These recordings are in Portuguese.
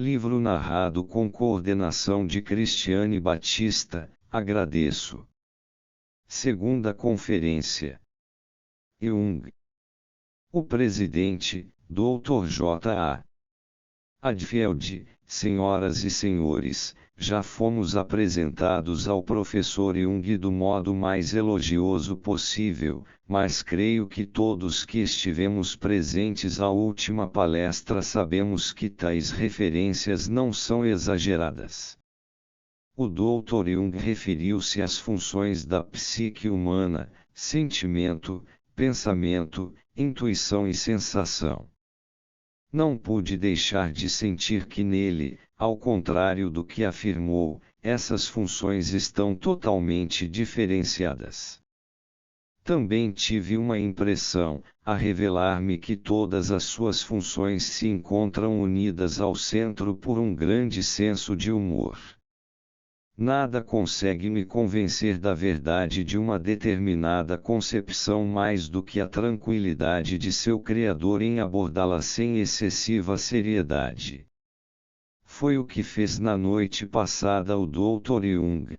Livro narrado com coordenação de Cristiane Batista, agradeço. Segunda conferência. Jung. O presidente, Dr. J.A. Hadfield, senhoras e senhores, já fomos apresentados ao professor Jung do modo mais elogioso possível, mas creio que todos que estivemos presentes à última palestra sabemos que tais referências não são exageradas. O Dr. Jung referiu-se às funções da psique humana, sentimento, pensamento, intuição e sensação. Não pude deixar de sentir que nele, ao contrário do que afirmou, essas funções estão totalmente diferenciadas. Também tive uma impressão, a revelar-me que todas as suas funções se encontram unidas ao centro por um grande senso de humor. Nada consegue me convencer da verdade de uma determinada concepção mais do que a tranquilidade de seu criador em abordá-la sem excessiva seriedade. Foi o que fez na noite passada o Dr. Jung.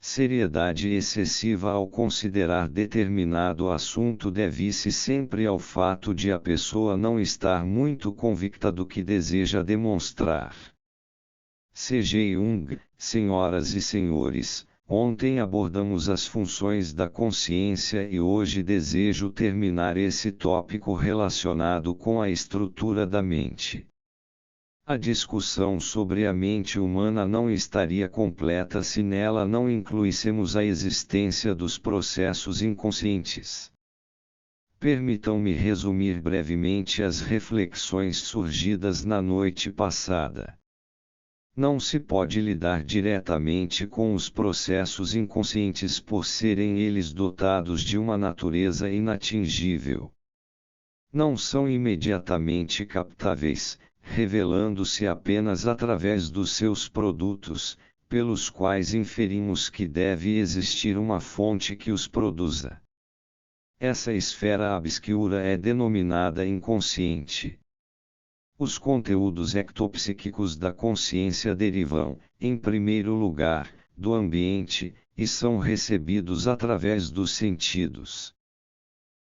Seriedade excessiva ao considerar determinado assunto deve-se sempre ao fato de a pessoa não estar muito convicta do que deseja demonstrar. C.G. Jung, senhoras e senhores, ontem abordamos as funções da consciência e hoje desejo terminar esse tópico relacionado com a estrutura da mente. A discussão sobre a mente humana não estaria completa se nela não incluíssemos a existência dos processos inconscientes. Permitam-me resumir brevemente as reflexões surgidas na noite passada. Não se pode lidar diretamente com os processos inconscientes por serem eles dotados de uma natureza inatingível. Não são imediatamente captáveis, revelando-se apenas através dos seus produtos, pelos quais inferimos que deve existir uma fonte que os produza. Essa esfera obscura é denominada inconsciente. Os conteúdos ectopsíquicos da consciência derivam, em primeiro lugar, do ambiente, e são recebidos através dos sentidos.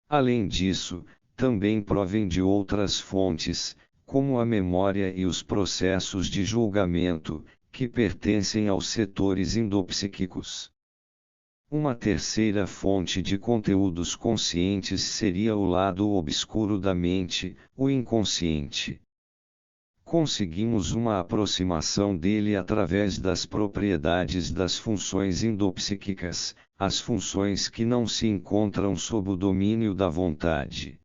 Além disso, também provêm de outras fontes, como a memória e os processos de julgamento, que pertencem aos setores endopsíquicos. Uma terceira fonte de conteúdos conscientes seria o lado obscuro da mente, o inconsciente. Conseguimos uma aproximação dele através das propriedades das funções endopsíquicas, as funções que não se encontram sob o domínio da vontade.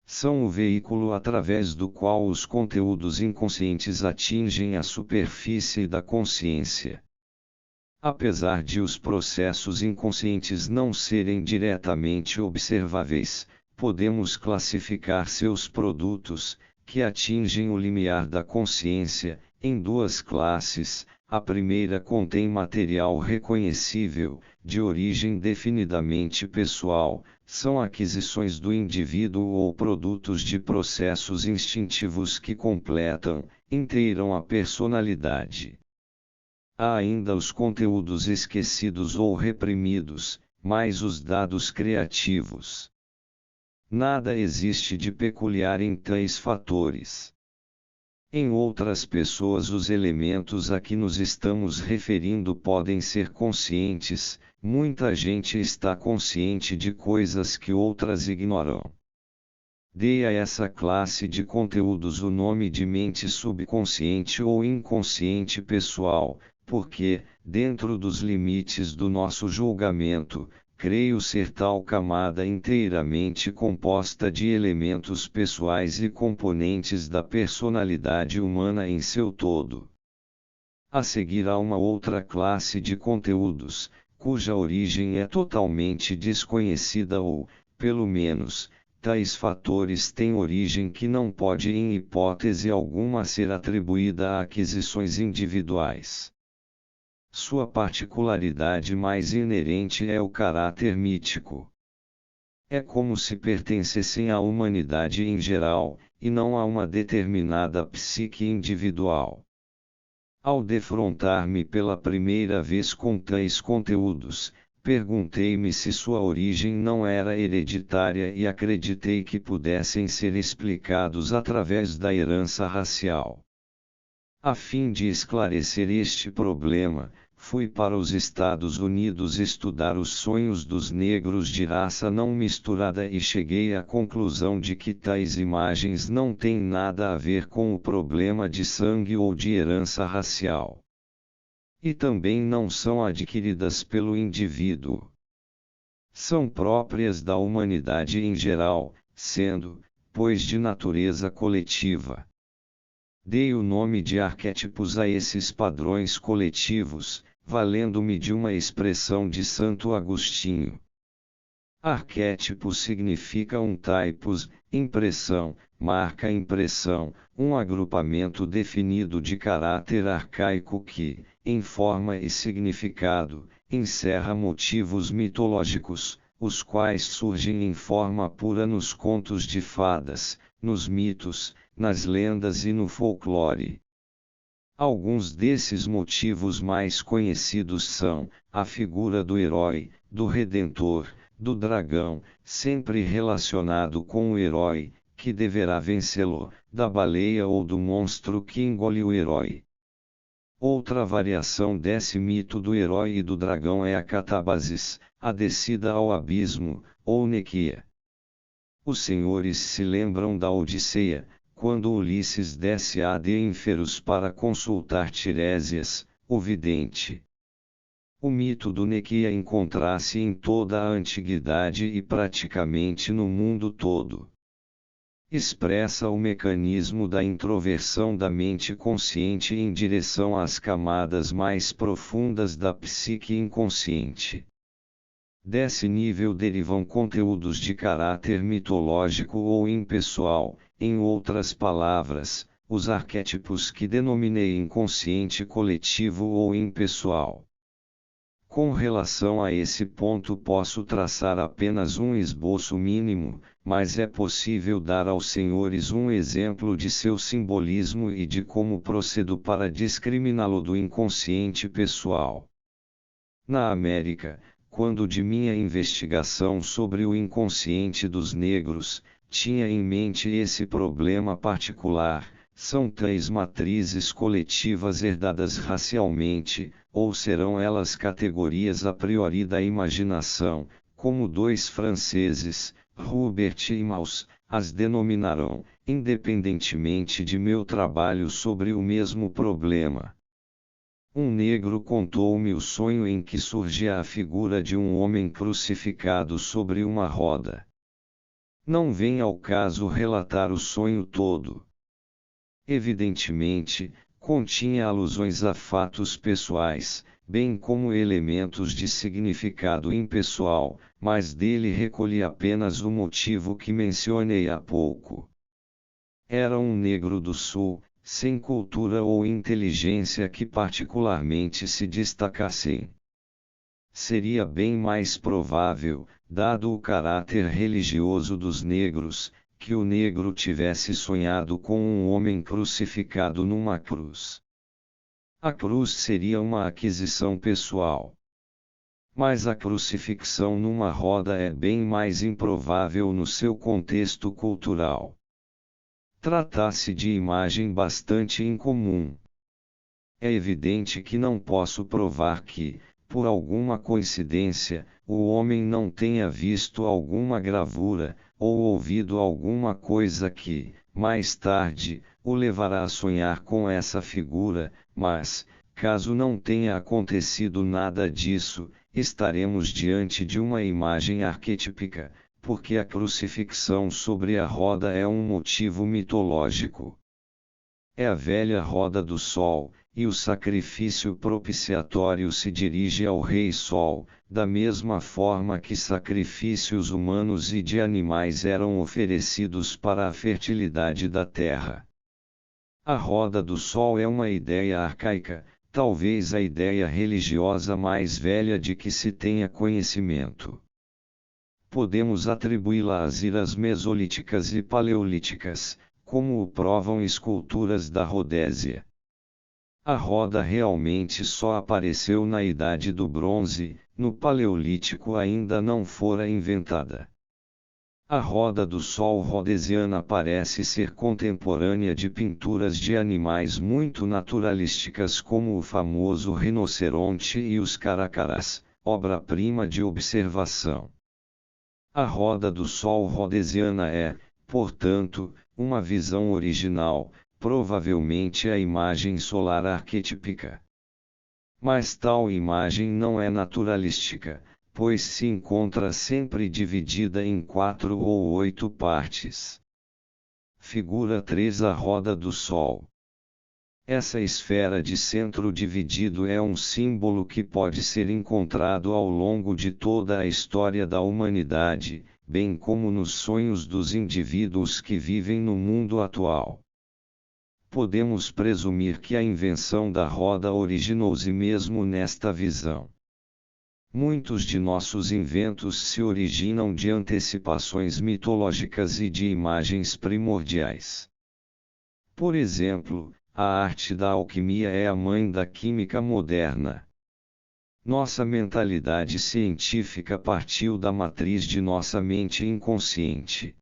São o veículo através do qual os conteúdos inconscientes atingem a superfície da consciência. Apesar de os processos inconscientes não serem diretamente observáveis, podemos classificar seus produtos, que atingem o limiar da consciência, em duas classes. A primeira contém material reconhecível, de origem definidamente pessoal, são aquisições do indivíduo ou produtos de processos instintivos que completam, inteiram a personalidade. Há ainda os conteúdos esquecidos ou reprimidos, mais os dados criativos. Nada existe de peculiar em tais fatores. Em outras pessoas, os elementos a que nos estamos referindo podem ser conscientes, muita gente está consciente de coisas que outras ignoram. Dê a essa classe de conteúdos o nome de mente subconsciente ou inconsciente pessoal, porque, dentro dos limites do nosso julgamento, creio ser tal camada inteiramente composta de elementos pessoais e componentes da personalidade humana em seu todo. A seguir há uma outra classe de conteúdos, cuja origem é totalmente desconhecida ou, pelo menos, tais fatores têm origem que não pode em hipótese alguma ser atribuída a aquisições individuais. Sua particularidade mais inerente é o caráter mítico. É como se pertencessem à humanidade em geral, e não a uma determinada psique individual. Ao defrontar-me pela primeira vez com tais conteúdos, perguntei-me se sua origem não era hereditária e acreditei que pudessem ser explicados através da herança racial. A fim de esclarecer este problema, fui para os Estados Unidos estudar os sonhos dos negros de raça não misturada e cheguei à conclusão de que tais imagens não têm nada a ver com o problema de sangue ou de herança racial. E também não são adquiridas pelo indivíduo. São próprias da humanidade em geral, sendo, pois, de natureza coletiva. Dei o nome de arquétipos a esses padrões coletivos, valendo-me de uma expressão de Santo Agostinho. Arquétipo significa um typos, impressão, marca impressão, um agrupamento definido de caráter arcaico que, em forma e significado, encerra motivos mitológicos, os quais surgem em forma pura nos contos de fadas, nos mitos, nas lendas e no folclore. Alguns desses motivos mais conhecidos são a figura do herói, do redentor, do dragão, sempre relacionado com o herói, que deverá vencê-lo, da baleia ou do monstro que engole o herói. Outra variação desse mito do herói e do dragão é a catábasis, a descida ao abismo, ou nequia. Os senhores se lembram da Odisseia, quando Ulisses desce ad Ínferos para consultar Tiresias, o vidente. O mito do Nequia encontra-se em toda a antiguidade e praticamente no mundo todo. Expressa o mecanismo da introversão da mente consciente em direção às camadas mais profundas da psique inconsciente. Desse nível derivam conteúdos de caráter mitológico ou impessoal, em outras palavras, os arquétipos que denominei inconsciente coletivo ou impessoal. Com relação a esse ponto posso traçar apenas um esboço mínimo, mas é possível dar aos senhores um exemplo de seu simbolismo e de como procedo para discriminá-lo do inconsciente pessoal. Na América, quando de minha investigação sobre o inconsciente dos negros, tinha em mente esse problema particular, são três matrizes coletivas herdadas racialmente, ou serão elas categorias a priori da imaginação, como dois franceses, Hubert e Mauss, as denominarão, independentemente de meu trabalho sobre o mesmo problema. Um negro contou-me o sonho em que surgia a figura de um homem crucificado sobre uma roda. Não vem ao caso relatar o sonho todo. Evidentemente, continha alusões a fatos pessoais, bem como elementos de significado impessoal, mas dele recolhi apenas o motivo que mencionei há pouco. Era um negro do Sul, sem cultura ou inteligência que particularmente se destacassem. Seria bem mais provável, dado o caráter religioso dos negros, que o negro tivesse sonhado com um homem crucificado numa cruz. A cruz seria uma aquisição pessoal. Mas a crucifixão numa roda é bem mais improvável no seu contexto cultural. Trata-se de imagem bastante incomum. É evidente que não posso provar que, por alguma coincidência, o homem não tenha visto alguma gravura, ou ouvido alguma coisa que, mais tarde, o levará a sonhar com essa figura, mas, caso não tenha acontecido nada disso, estaremos diante de uma imagem arquetípica, porque a crucifixão sobre a roda é um motivo mitológico. É a velha roda do Sol, e o sacrifício propiciatório se dirige ao Rei Sol, da mesma forma que sacrifícios humanos e de animais eram oferecidos para a fertilidade da terra. A roda do Sol é uma ideia arcaica, talvez a ideia religiosa mais velha de que se tenha conhecimento. Podemos atribuí-la às eras mesolíticas e paleolíticas, como o provam esculturas da Rodésia. A roda realmente só apareceu na Idade do Bronze, no Paleolítico ainda não fora inventada. A roda do Sol rhodesiana parece ser contemporânea de pinturas de animais muito naturalísticas como o famoso rinoceronte e os caracarás, obra-prima de observação. A roda do Sol rhodesiana é, portanto, uma visão original, provavelmente a imagem solar arquetípica. Mas tal imagem não é naturalística, pois se encontra sempre dividida em 4 ou 8 partes. Figura 3 A roda do Sol. Essa esfera de centro dividido é um símbolo que pode ser encontrado ao longo de toda a história da humanidade, bem como nos sonhos dos indivíduos que vivem no mundo atual. Podemos presumir que a invenção da roda originou-se mesmo nesta visão. Muitos de nossos inventos se originam de antecipações mitológicas e de imagens primordiais. Por exemplo, a arte da alquimia é a mãe da química moderna. Nossa mentalidade científica partiu da matriz de nossa mente inconsciente.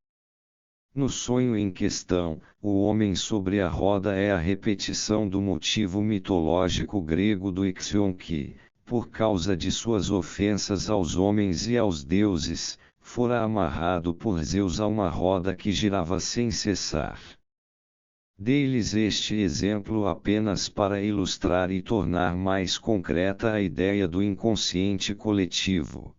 No sonho em questão, o homem sobre a roda é a repetição do motivo mitológico grego do Ixion que, por causa de suas ofensas aos homens e aos deuses, fora amarrado por Zeus a uma roda que girava sem cessar. Dei-lhes este exemplo apenas para ilustrar e tornar mais concreta a ideia do inconsciente coletivo.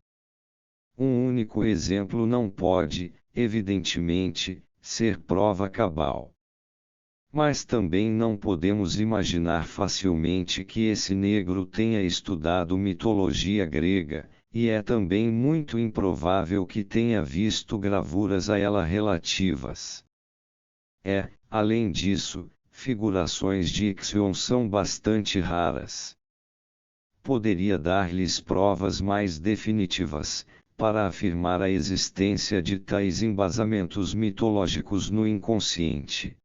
Um único exemplo não pode, evidentemente, ser prova cabal. Mas também não podemos imaginar facilmente que esse negro tenha estudado mitologia grega, e é também muito improvável que tenha visto gravuras a ela relativas. Além disso, figurações de Ixion são bastante raras. Poderia dar-lhes provas mais definitivas, para afirmar a existência de tais embasamentos mitológicos no inconsciente.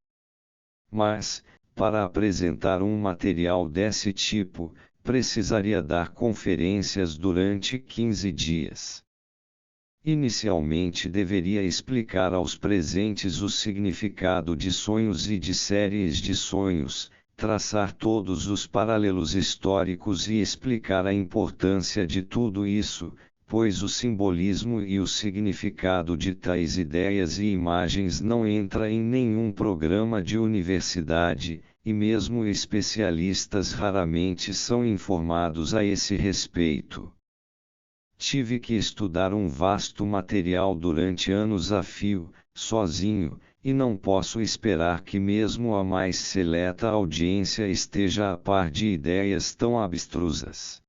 Mas, para apresentar um material desse tipo, precisaria dar conferências durante 15 dias. Inicialmente deveria explicar aos presentes o significado de sonhos e de séries de sonhos, traçar todos os paralelos históricos e explicar a importância de tudo isso, pois o simbolismo e o significado de tais ideias e imagens não entra em nenhum programa de universidade, e mesmo especialistas raramente são informados a esse respeito. Tive que estudar um vasto material durante anos a fio, sozinho, e não posso esperar que mesmo a mais seleta audiência esteja a par de ideias tão abstrusas.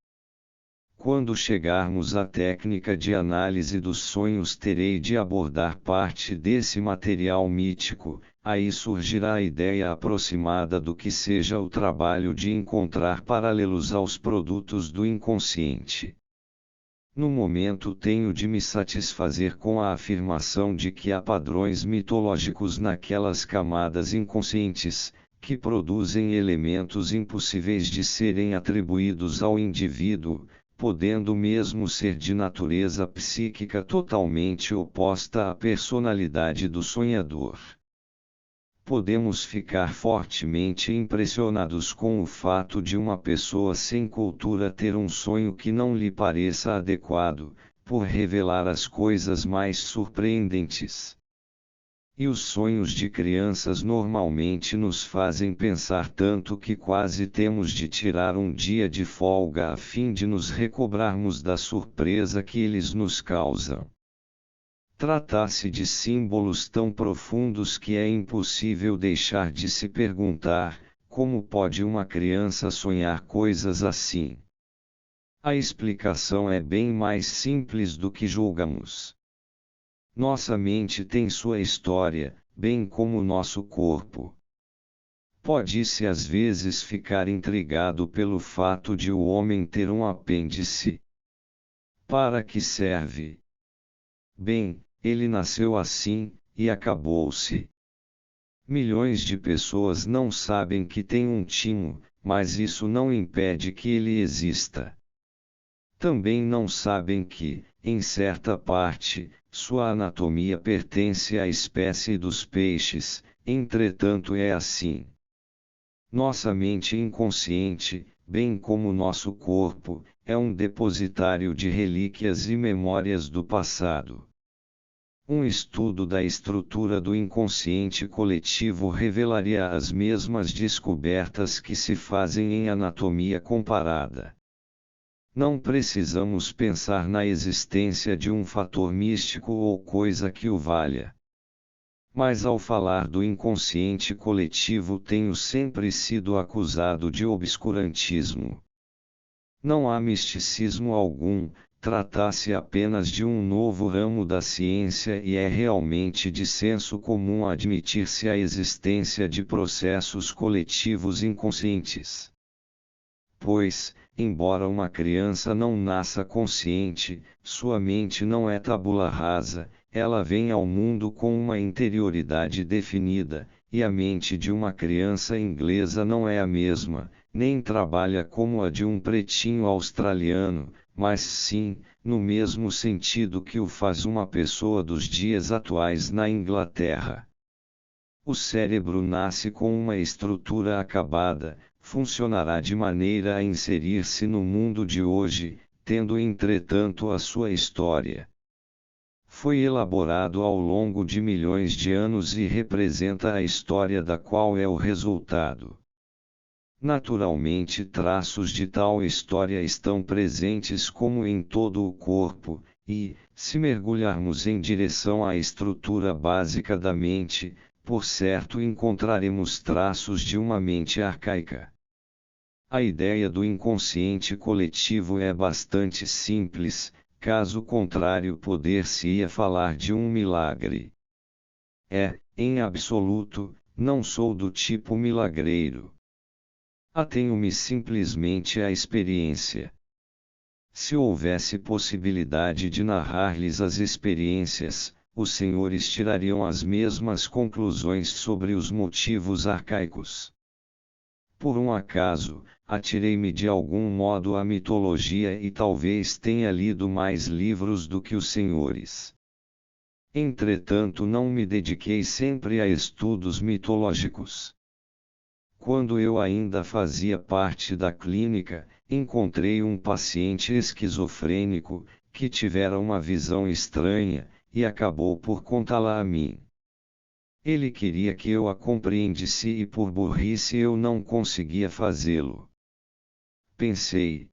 Quando chegarmos à técnica de análise dos sonhos, terei de abordar parte desse material mítico, aí surgirá a ideia aproximada do que seja o trabalho de encontrar paralelos aos produtos do inconsciente. No momento tenho de me satisfazer com a afirmação de que há padrões mitológicos naquelas camadas inconscientes, que produzem elementos impossíveis de serem atribuídos ao indivíduo, podendo mesmo ser de natureza psíquica totalmente oposta à personalidade do sonhador. Podemos ficar fortemente impressionados com o fato de uma pessoa sem cultura ter um sonho que não lhe pareça adequado, por revelar as coisas mais surpreendentes. E os sonhos de crianças normalmente nos fazem pensar tanto que quase temos de tirar um dia de folga a fim de nos recobrarmos da surpresa que eles nos causam. Trata-se de símbolos tão profundos que é impossível deixar de se perguntar: como pode uma criança sonhar coisas assim? A explicação é bem mais simples do que julgamos. Nossa mente tem sua história, bem como nosso corpo. Pode-se às vezes ficar intrigado pelo fato de o homem ter um apêndice. Para que serve? Bem, ele nasceu assim, e acabou-se. Milhões de pessoas não sabem que tem um timo, mas isso não impede que ele exista. Também não sabem que, em certa parte, sua anatomia pertence à espécie dos peixes, entretanto é assim. Nossa mente inconsciente, bem como nosso corpo, é um depositário de relíquias e memórias do passado. Um estudo da estrutura do inconsciente coletivo revelaria as mesmas descobertas que se fazem em anatomia comparada. Não precisamos pensar na existência de um fator místico ou coisa que o valha. Mas ao falar do inconsciente coletivo tenho sempre sido acusado de obscurantismo. Não há misticismo algum, trata-se apenas de um novo ramo da ciência e é realmente de senso comum admitir-se a existência de processos coletivos inconscientes. Pois, embora uma criança não nasça consciente, sua mente não é tabula rasa, ela vem ao mundo com uma interioridade definida, e a mente de uma criança inglesa não é a mesma, nem trabalha como a de um pretinho australiano, mas sim, no mesmo sentido que o faz uma pessoa dos dias atuais na Inglaterra. O cérebro nasce com uma estrutura acabada, funcionará de maneira a inserir-se no mundo de hoje, tendo entretanto a sua história. Foi elaborado ao longo de milhões de anos e representa a história da qual é o resultado. Naturalmente, traços de tal história estão presentes como em todo o corpo, e, se mergulharmos em direção à estrutura básica da mente, por certo encontraremos traços de uma mente arcaica. A ideia do inconsciente coletivo é bastante simples, caso contrário poder-se-ia falar de um milagre. Em absoluto, não sou do tipo milagreiro. Atenho-me simplesmente à experiência. Se houvesse possibilidade de narrar-lhes as experiências, os senhores tirariam as mesmas conclusões sobre os motivos arcaicos. Por um acaso, atirei-me de algum modo à mitologia e talvez tenha lido mais livros do que os senhores. Entretanto, não me dediquei sempre a estudos mitológicos. Quando eu ainda fazia parte da clínica, encontrei um paciente esquizofrênico, que tivera uma visão estranha, e acabou por contá-la a mim. Ele queria que eu a compreendesse e por burrice eu não conseguia fazê-lo. Pensei.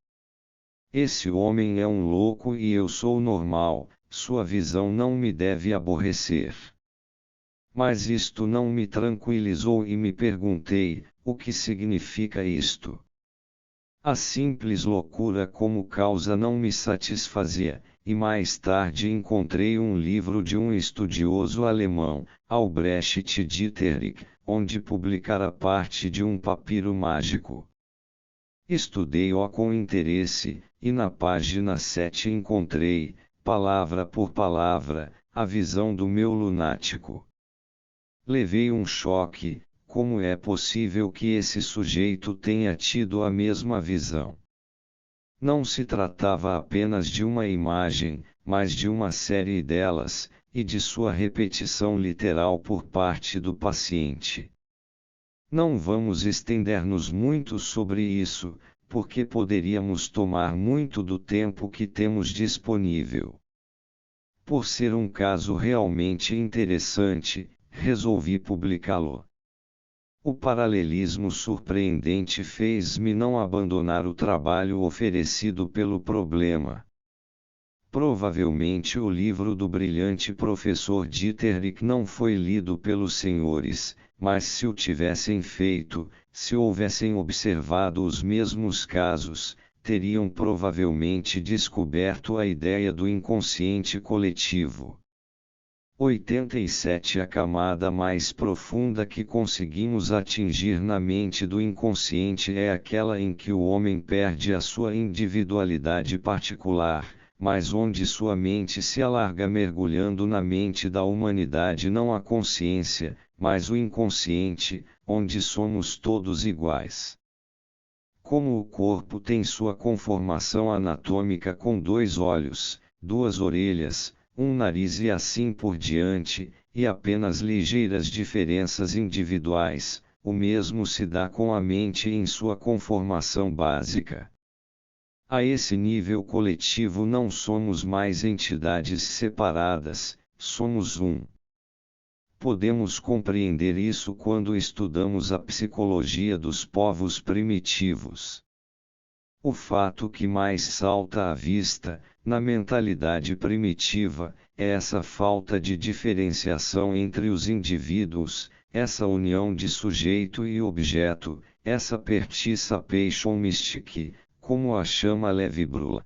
Esse homem é um louco e eu sou normal, sua visão não me deve aborrecer. Mas isto não me tranquilizou e me perguntei, o que significa isto? A simples loucura como causa não me satisfazia, e mais tarde encontrei um livro de um estudioso alemão, Albrecht Dieterich, onde publicara parte de um papiro mágico. Estudei-o com interesse, e na página 7 encontrei, palavra por palavra, a visão do meu lunático. Levei um choque. Como é possível que esse sujeito tenha tido a mesma visão? Não se tratava apenas de uma imagem, mas de uma série delas, e de sua repetição literal por parte do paciente. Não vamos estender-nos muito sobre isso, porque poderíamos tomar muito do tempo que temos disponível. Por ser um caso realmente interessante, resolvi publicá-lo. O paralelismo surpreendente fez-me não abandonar o trabalho oferecido pelo problema. Provavelmente o livro do brilhante professor Dieterich não foi lido pelos senhores, mas se o tivessem feito, se houvessem observado os mesmos casos, teriam provavelmente descoberto a ideia do inconsciente coletivo. 87 A camada mais profunda que conseguimos atingir na mente do inconsciente é aquela em que o homem perde a sua individualidade particular, mas onde sua mente se alarga mergulhando na mente da humanidade. Não há consciência, mas o inconsciente, onde somos todos iguais. Como o corpo tem sua conformação anatômica com 2 olhos, 2 orelhas, um nariz e assim por diante, e apenas ligeiras diferenças individuais, o mesmo se dá com a mente em sua conformação básica. A esse nível coletivo não somos mais entidades separadas, somos um. Podemos compreender isso quando estudamos a psicologia dos povos primitivos. O fato que mais salta à vista, na mentalidade primitiva, é essa falta de diferenciação entre os indivíduos, essa união de sujeito e objeto, essa participation mystique, como a chama Levi Brula.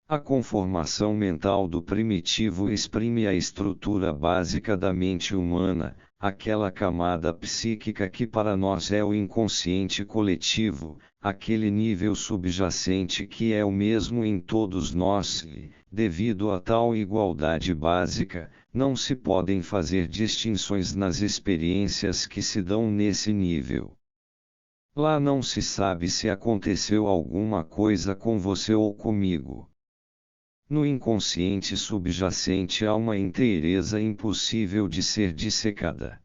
A conformação mental do primitivo exprime a estrutura básica da mente humana, aquela camada psíquica que para nós é o inconsciente coletivo, aquele nível subjacente que é o mesmo em todos nós e, devido a tal igualdade básica, não se podem fazer distinções nas experiências que se dão nesse nível. Lá não se sabe se aconteceu alguma coisa com você ou comigo. No inconsciente subjacente há uma inteireza impossível de ser dissecada.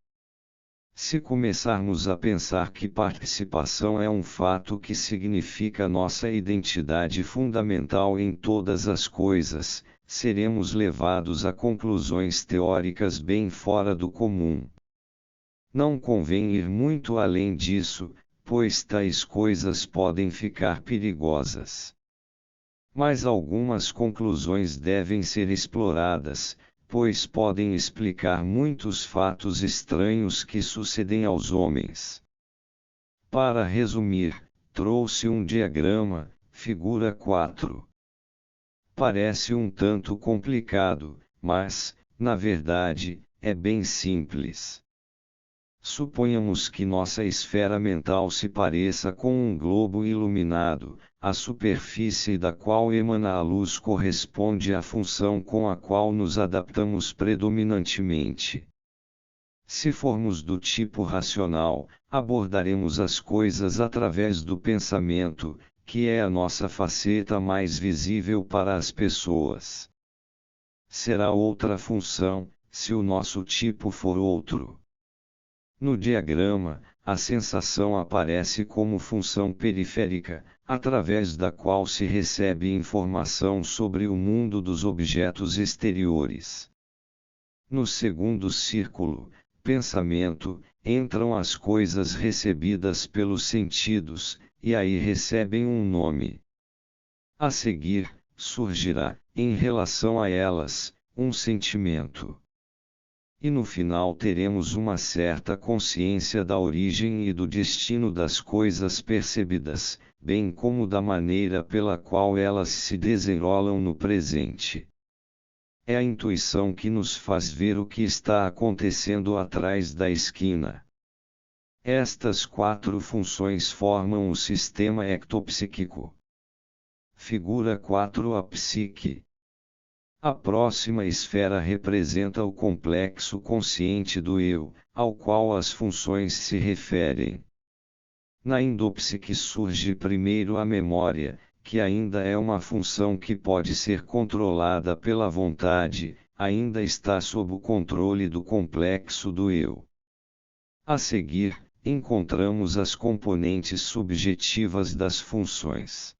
Se começarmos a pensar que participação é um fato que significa nossa identidade fundamental em todas as coisas, seremos levados a conclusões teóricas bem fora do comum. Não convém ir muito além disso, pois tais coisas podem ficar perigosas. Mas algumas conclusões devem ser exploradas, pois podem explicar muitos fatos estranhos que sucedem aos homens. Para resumir, trouxe um diagrama, figura 4. Parece um tanto complicado, mas, na verdade, é bem simples. Suponhamos que nossa esfera mental se pareça com um globo iluminado, a superfície da qual emana a luz corresponde à função com a qual nos adaptamos predominantemente. Se formos do tipo racional, abordaremos as coisas através do pensamento, que é a nossa faceta mais visível para as pessoas. Será outra função, se o nosso tipo for outro. No diagrama, a sensação aparece como função periférica, através da qual se recebe informação sobre o mundo dos objetos exteriores. No segundo círculo, pensamento, entram as coisas recebidas pelos sentidos, e aí recebem um nome. A seguir, surgirá, em relação a elas, um sentimento. E no final teremos uma certa consciência da origem e do destino das coisas percebidas, bem como da maneira pela qual elas se desenrolam no presente. É a intuição que nos faz ver o que está acontecendo atrás da esquina. Estas 4 funções formam o sistema ectopsíquico. Figura 4. A psique. A próxima esfera representa o complexo consciente do eu, ao qual as funções se referem. Na endopsique surge primeiro a memória, que ainda é uma função que pode ser controlada pela vontade, ainda está sob o controle do complexo do eu. A seguir, encontramos as componentes subjetivas das funções.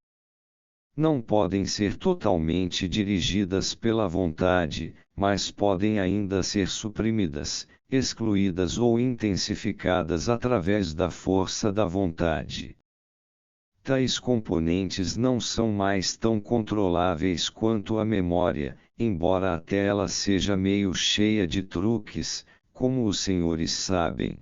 Não podem ser totalmente dirigidas pela vontade, mas podem ainda ser suprimidas, excluídas ou intensificadas através da força da vontade. Tais componentes não são mais tão controláveis quanto a memória, embora até ela seja meio cheia de truques, como os senhores sabem.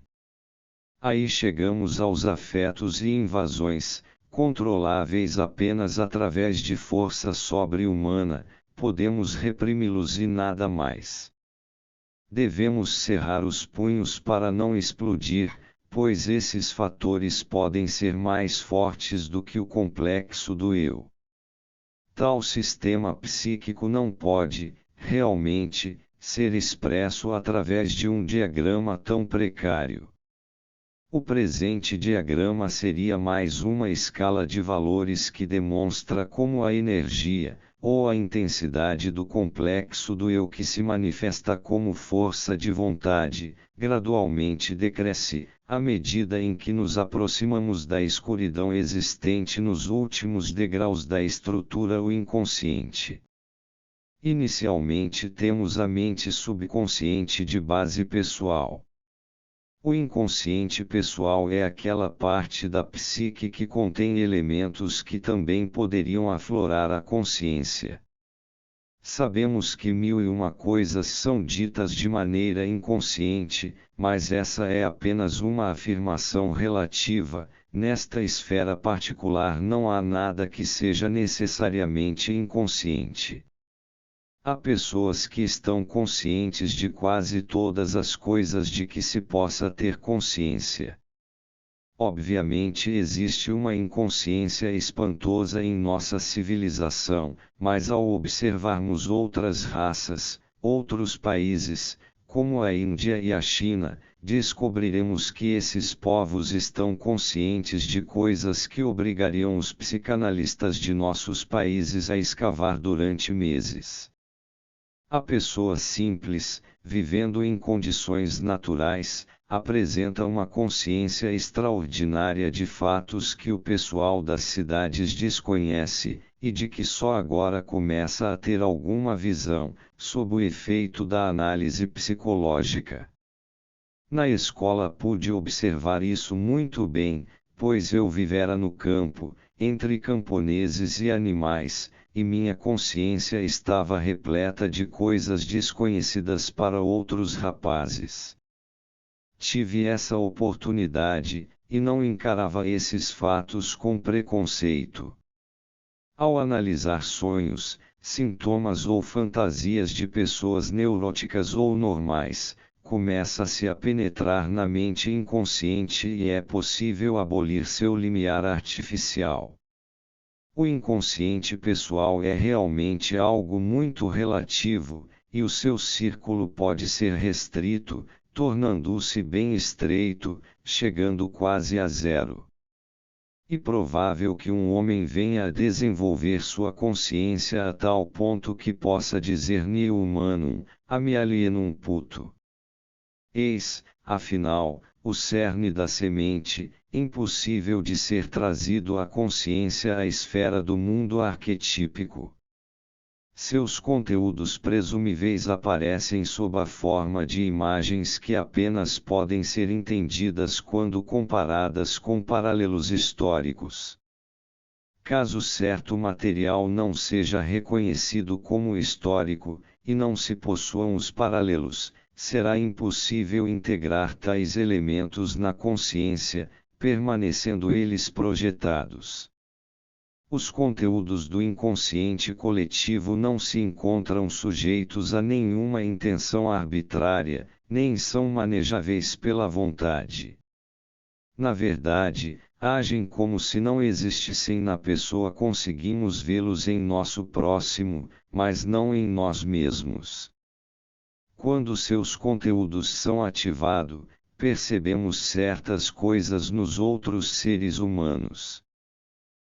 Aí chegamos aos afetos e invasões, controláveis apenas através de força sobre-humana, podemos reprimi-los e nada mais. Devemos cerrar os punhos para não explodir, pois esses fatores podem ser mais fortes do que o complexo do eu. Tal sistema psíquico não pode, realmente, ser expresso através de um diagrama tão precário. O presente diagrama seria mais uma escala de valores que demonstra como a energia, ou a intensidade do complexo do eu que se manifesta como força de vontade, gradualmente decresce, à medida em que nos aproximamos da escuridão existente nos últimos degraus da estrutura o inconsciente. Inicialmente temos a mente subconsciente de base pessoal. O inconsciente pessoal é aquela parte da psique que contém elementos que também poderiam aflorar a consciência. Sabemos que mil e uma coisas são ditas de maneira inconsciente, mas essa é apenas uma afirmação relativa. Nesta esfera particular não há nada que seja necessariamente inconsciente. Há pessoas que estão conscientes de quase todas as coisas de que se possa ter consciência. Obviamente existe uma inconsciência espantosa em nossa civilização, mas ao observarmos outras raças, outros países, como a Índia e a China, descobriremos que esses povos estão conscientes de coisas que obrigariam os psicanalistas de nossos países a escavar durante meses. A pessoa simples, vivendo em condições naturais, apresenta uma consciência extraordinária de fatos que o pessoal das cidades desconhece, e de que só agora começa a ter alguma visão, sob o efeito da análise psicológica. Na escola pude observar isso muito bem, pois eu vivera no campo, entre camponeses e animais, e minha consciência estava repleta de coisas desconhecidas para outros rapazes. Tive essa oportunidade, e não encarava esses fatos com preconceito. Ao analisar sonhos, sintomas ou fantasias de pessoas neuróticas ou normais, começa-se a penetrar na mente inconsciente e é possível abolir seu limiar artificial. O inconsciente pessoal é realmente algo muito relativo, e o seu círculo pode ser restrito, tornando-se bem estreito, chegando quase a zero. E provável que um homem venha a desenvolver sua consciência a tal ponto que possa dizer nihil humanum, a me alienum puto. Eis, afinal, o cerne da semente, impossível de ser trazido à consciência à esfera do mundo arquetípico. Seus conteúdos presumíveis aparecem sob a forma de imagens que apenas podem ser entendidas quando comparadas com paralelos históricos. Caso certo material não seja reconhecido como histórico, e não se possuam os paralelos, será impossível integrar tais elementos na consciência, permanecendo eles projetados. Os conteúdos do inconsciente coletivo não se encontram sujeitos a nenhuma intenção arbitrária, nem são manejáveis pela vontade. Na verdade, agem como se não existissem na pessoa. Conseguimos vê-los em nosso próximo, mas não em nós mesmos. Quando seus conteúdos são ativados, percebemos certas coisas nos outros seres humanos.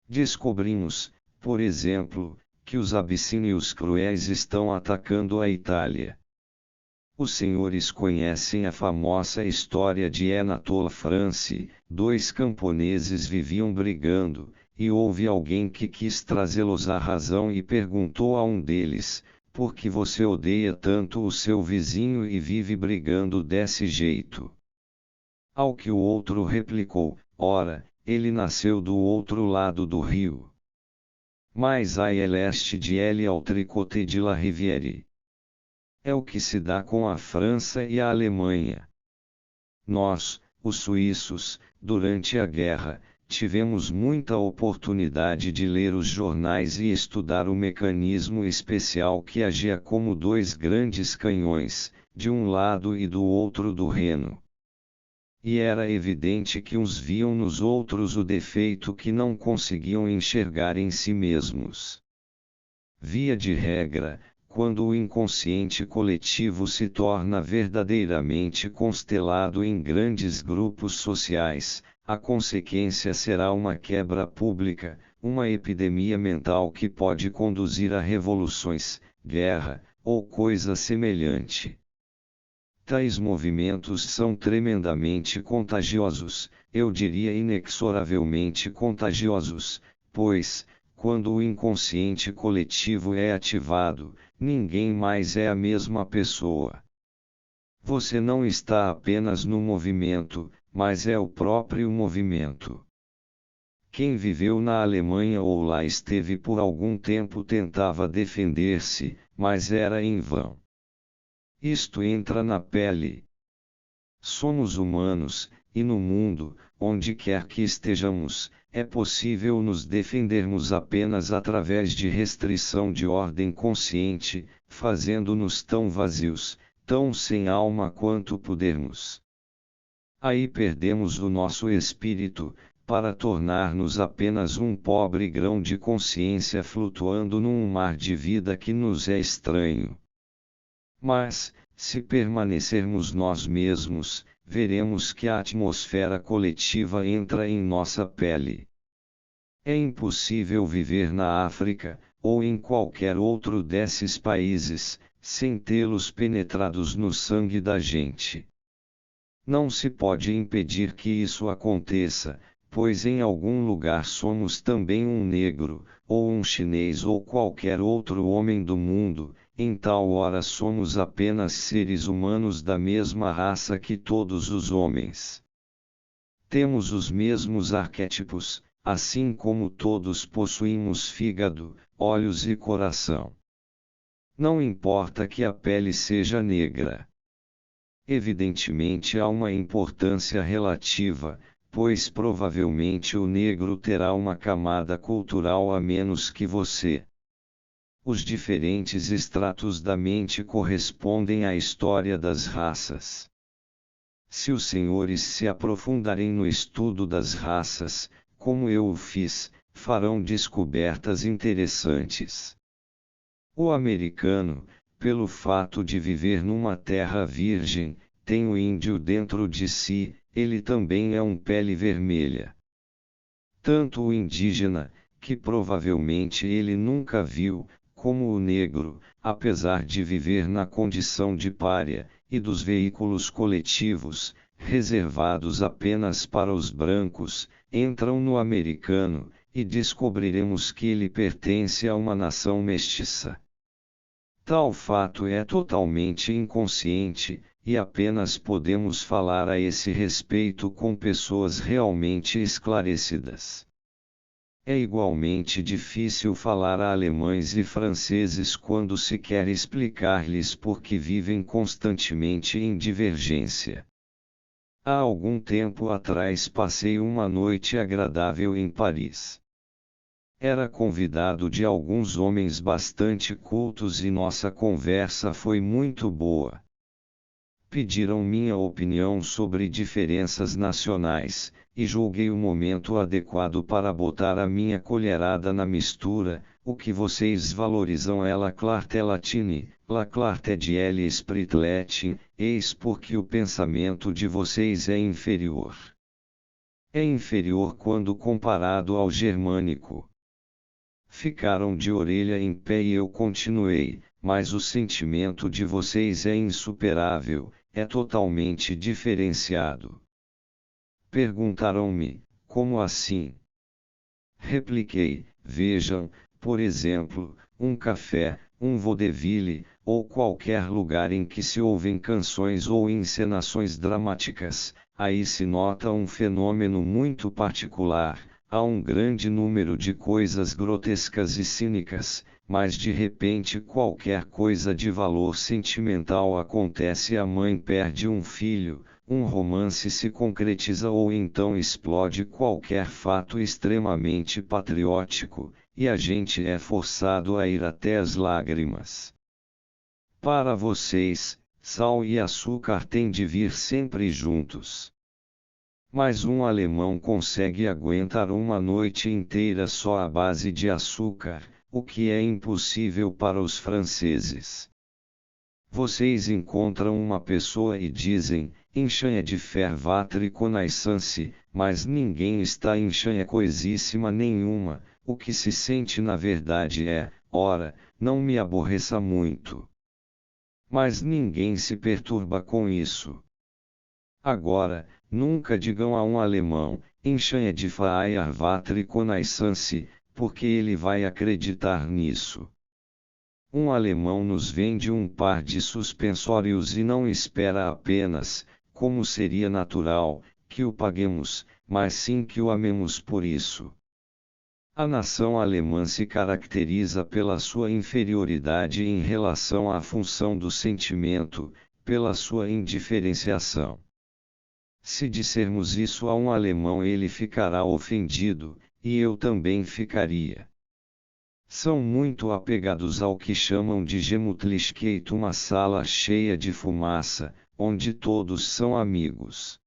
Descobrimos, por exemplo, que os abissínios cruéis estão atacando a Itália. Os senhores conhecem a famosa história de Anatole France. 2 camponeses viviam brigando, e houve alguém que quis trazê-los à razão e perguntou a um deles: por que você odeia tanto o seu vizinho e vive brigando desse jeito? Ao que o outro replicou: ora, ele nasceu do outro lado do rio. Mas à leste de elle ao tricoté de la Rivière. É o que se dá com a França e a Alemanha. Nós, os suíços, durante a guerra, tivemos muita oportunidade de ler os jornais e estudar o mecanismo especial que agia como 2 grandes canhões, de um lado e do outro do Reno. E era evidente que uns viam nos outros o defeito que não conseguiam enxergar em si mesmos. Via de regra, quando o inconsciente coletivo se torna verdadeiramente constelado em grandes grupos sociais, a consequência será uma quebra pública, uma epidemia mental que pode conduzir a revoluções, guerra, ou coisa semelhante. Tais movimentos são tremendamente contagiosos, eu diria inexoravelmente contagiosos, pois, quando o inconsciente coletivo é ativado, ninguém mais é a mesma pessoa. Você não está apenas no movimento, mas é o próprio movimento. Quem viveu na Alemanha ou lá esteve por algum tempo tentava defender-se, mas era em vão. Isto entra na pele. Somos humanos, e no mundo, onde quer que estejamos, é possível nos defendermos apenas através de restrição de ordem consciente, fazendo-nos tão vazios, tão sem alma quanto pudermos. Aí perdemos o nosso espírito, para tornar-nos apenas um pobre grão de consciência flutuando num mar de vida que nos é estranho. Mas, se permanecermos nós mesmos, veremos que a atmosfera coletiva entra em nossa pele. É impossível viver na África, ou em qualquer outro desses países, sem tê-los penetrados no sangue da gente. Não se pode impedir que isso aconteça, pois em algum lugar somos também um negro, ou um chinês ou qualquer outro homem do mundo. Em tal hora somos apenas seres humanos da mesma raça que todos os homens. Temos os mesmos arquétipos, assim como todos possuímos fígado, olhos e coração. Não importa que a pele seja negra. Evidentemente há uma importância relativa, pois provavelmente o negro terá uma camada cultural a menos que você. Os diferentes estratos da mente correspondem à história das raças. Se os senhores se aprofundarem no estudo das raças, como eu o fiz, farão descobertas interessantes. O americano, pelo fato de viver numa terra virgem, tem o índio dentro de si, ele também é um pele vermelha. Tanto o indígena, que provavelmente ele nunca viu, como o negro, apesar de viver na condição de pária, e dos veículos coletivos, reservados apenas para os brancos, entram no americano, e descobriremos que ele pertence a uma nação mestiça. Tal fato é totalmente inconsciente, e apenas podemos falar a esse respeito com pessoas realmente esclarecidas. É igualmente difícil falar a alemães e franceses quando se quer explicar-lhes por que vivem constantemente em divergência. Há algum tempo atrás passei uma noite agradável em Paris. Era convidado de alguns homens bastante cultos e nossa conversa foi muito boa. Pediram minha opinião sobre diferenças nacionais, e julguei o momento adequado para botar a minha colherada na mistura. O que vocês valorizam é la clarté latine, la clarté de l'esprit latin, eis porque o pensamento de vocês é inferior. É inferior quando comparado ao germânico. Ficaram de orelha em pé e eu continuei, mas o sentimento de vocês é insuperável, é totalmente diferenciado. Perguntaram-me, como assim? Repliquei, vejam, por exemplo, um café, um vaudeville, ou qualquer lugar em que se ouvem canções ou encenações dramáticas, aí se nota um fenômeno muito particular. Há um grande número de coisas grotescas e cínicas, mas de repente qualquer coisa de valor sentimental acontece, a mãe perde um filho, um romance se concretiza ou então explode qualquer fato extremamente patriótico, e a gente é forçado a ir até as lágrimas. Para vocês, sal e açúcar têm de vir sempre juntos. Mas um alemão consegue aguentar uma noite inteira só à base de açúcar, o que é impossível para os franceses. Vocês encontram uma pessoa e dizem, enxanha de faire votre connaissance, mas ninguém está enxanha coisíssima nenhuma, o que se sente na verdade é, ora, não me aborreça muito. Mas ninguém se perturba com isso. Agora, nunca digam a um alemão, enxanha de faire votre connaissance, porque ele vai acreditar nisso. Um alemão nos vende um par de suspensórios e não espera apenas, como seria natural, que o paguemos, mas sim que o amemos por isso. A nação alemã se caracteriza pela sua inferioridade em relação à função do sentimento, pela sua indiferenciação. Se dissermos isso a um alemão, ele ficará ofendido, e eu também ficaria. São muito apegados ao que chamam de Gemütlichkeit, uma sala cheia de fumaça, onde todos são amigos.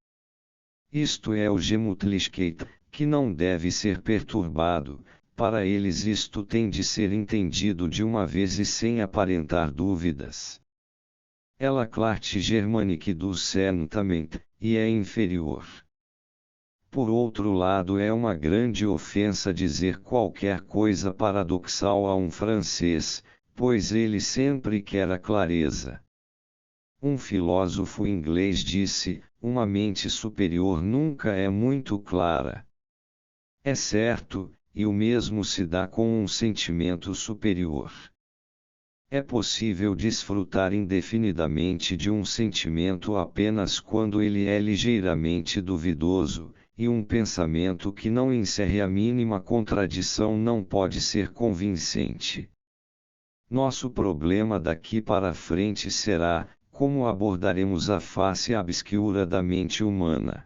Isto é o Gemütlichkeit, que não deve ser perturbado, para eles isto tem de ser entendido de uma vez e sem aparentar dúvidas. Ela Klart Germanique do Sentiment, e é inferior. Por outro lado, é uma grande ofensa dizer qualquer coisa paradoxal a um francês, pois ele sempre quer a clareza. Um filósofo inglês disse, uma mente superior nunca é muito clara. É certo, e o mesmo se dá com um sentimento superior. É possível desfrutar indefinidamente de um sentimento apenas quando ele é ligeiramente duvidoso, e um pensamento que não encerre a mínima contradição não pode ser convincente. Nosso problema daqui para frente será, como abordaremos a face obscura da mente humana.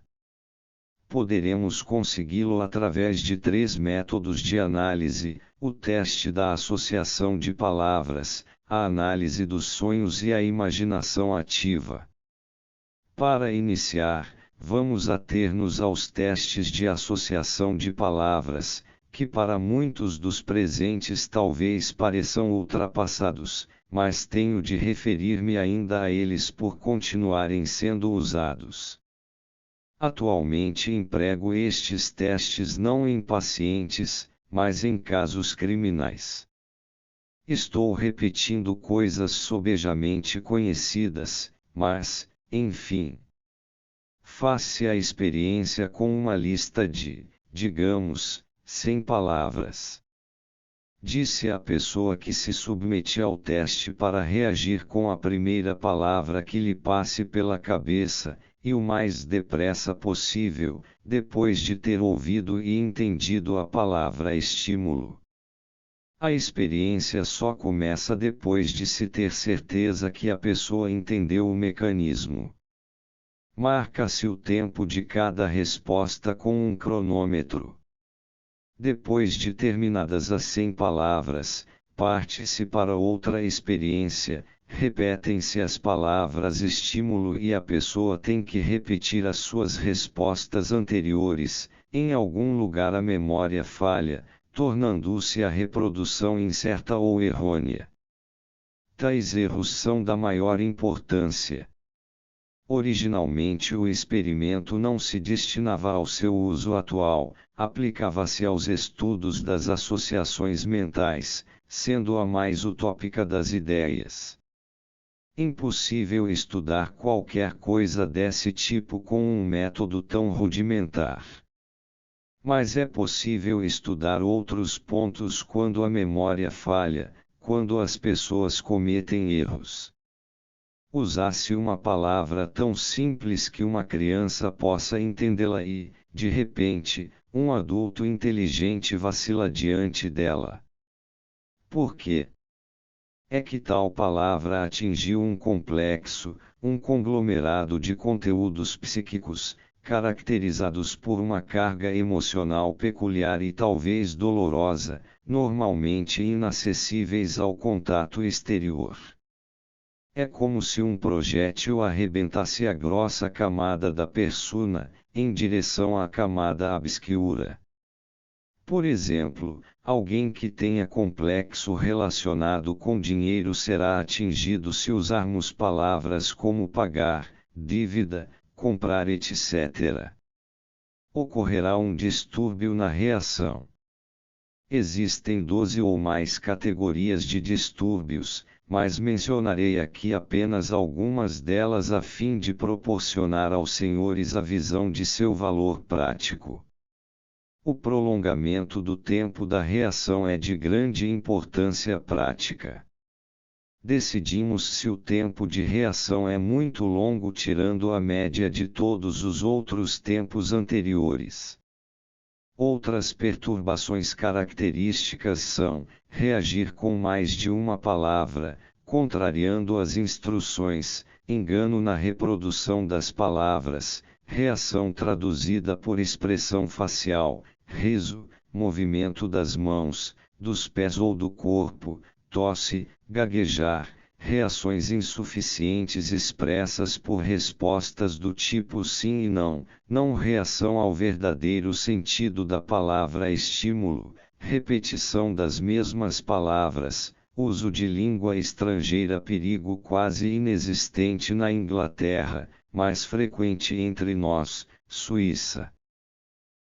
Poderemos consegui-lo através de 3 métodos de análise: o teste da associação de palavras, a análise dos sonhos e a imaginação ativa. Para iniciar, vamos ater-nos aos testes de associação de palavras, que para muitos dos presentes talvez pareçam ultrapassados, mas tenho de referir-me ainda a eles por continuarem sendo usados. Atualmente emprego estes testes não em pacientes, mas em casos criminais. Estou repetindo coisas sobejamente conhecidas, mas, enfim. Faça a experiência com uma lista de, digamos, 100 palavras. Disse a pessoa que se submete ao teste para reagir com a primeira palavra que lhe passe pela cabeça, e o mais depressa possível, depois de ter ouvido e entendido a palavra estímulo. A experiência só começa depois de se ter certeza que a pessoa entendeu o mecanismo. Marca-se o tempo de cada resposta com um cronômetro. Depois de terminadas as 100 palavras, parte-se para outra experiência, repetem-se as palavras estímulo e a pessoa tem que repetir as suas respostas anteriores. Em algum lugar a memória falha, tornando-se a reprodução incerta ou errônea. Tais erros são da maior importância. Originalmente o experimento não se destinava ao seu uso atual, aplicava-se aos estudos das associações mentais, sendo a mais utópica das ideias. Impossível estudar qualquer coisa desse tipo com um método tão rudimentar. Mas é possível estudar outros pontos quando a memória falha, quando as pessoas cometem erros. Usasse uma palavra tão simples que uma criança possa entendê-la e, de repente, um adulto inteligente vacila diante dela. Por quê? É que tal palavra atingiu um complexo, um conglomerado de conteúdos psíquicos, caracterizados por uma carga emocional peculiar e talvez dolorosa, normalmente inacessíveis ao contato exterior. É como se um projétil arrebentasse a grossa camada da persona, em direção à camada obscura. Por exemplo, alguém que tenha complexo relacionado com dinheiro será atingido se usarmos palavras como pagar, dívida, comprar, etc. Ocorrerá um distúrbio na reação. Existem 12 ou mais categorias de distúrbios, mas mencionarei aqui apenas algumas delas a fim de proporcionar aos senhores a visão de seu valor prático. O prolongamento do tempo da reação é de grande importância prática. Decidimos se o tempo de reação é muito longo tirando a média de todos os outros tempos anteriores. Outras perturbações características são, reagir com mais de uma palavra, contrariando as instruções, engano na reprodução das palavras, reação traduzida por expressão facial, riso, movimento das mãos, dos pés ou do corpo, tosse, gaguejar, reações insuficientes expressas por respostas do tipo sim e não, não reação ao verdadeiro sentido da palavra estímulo, repetição das mesmas palavras, uso de língua estrangeira, perigo quase inexistente na Inglaterra, mais frequente entre nós, Suíça.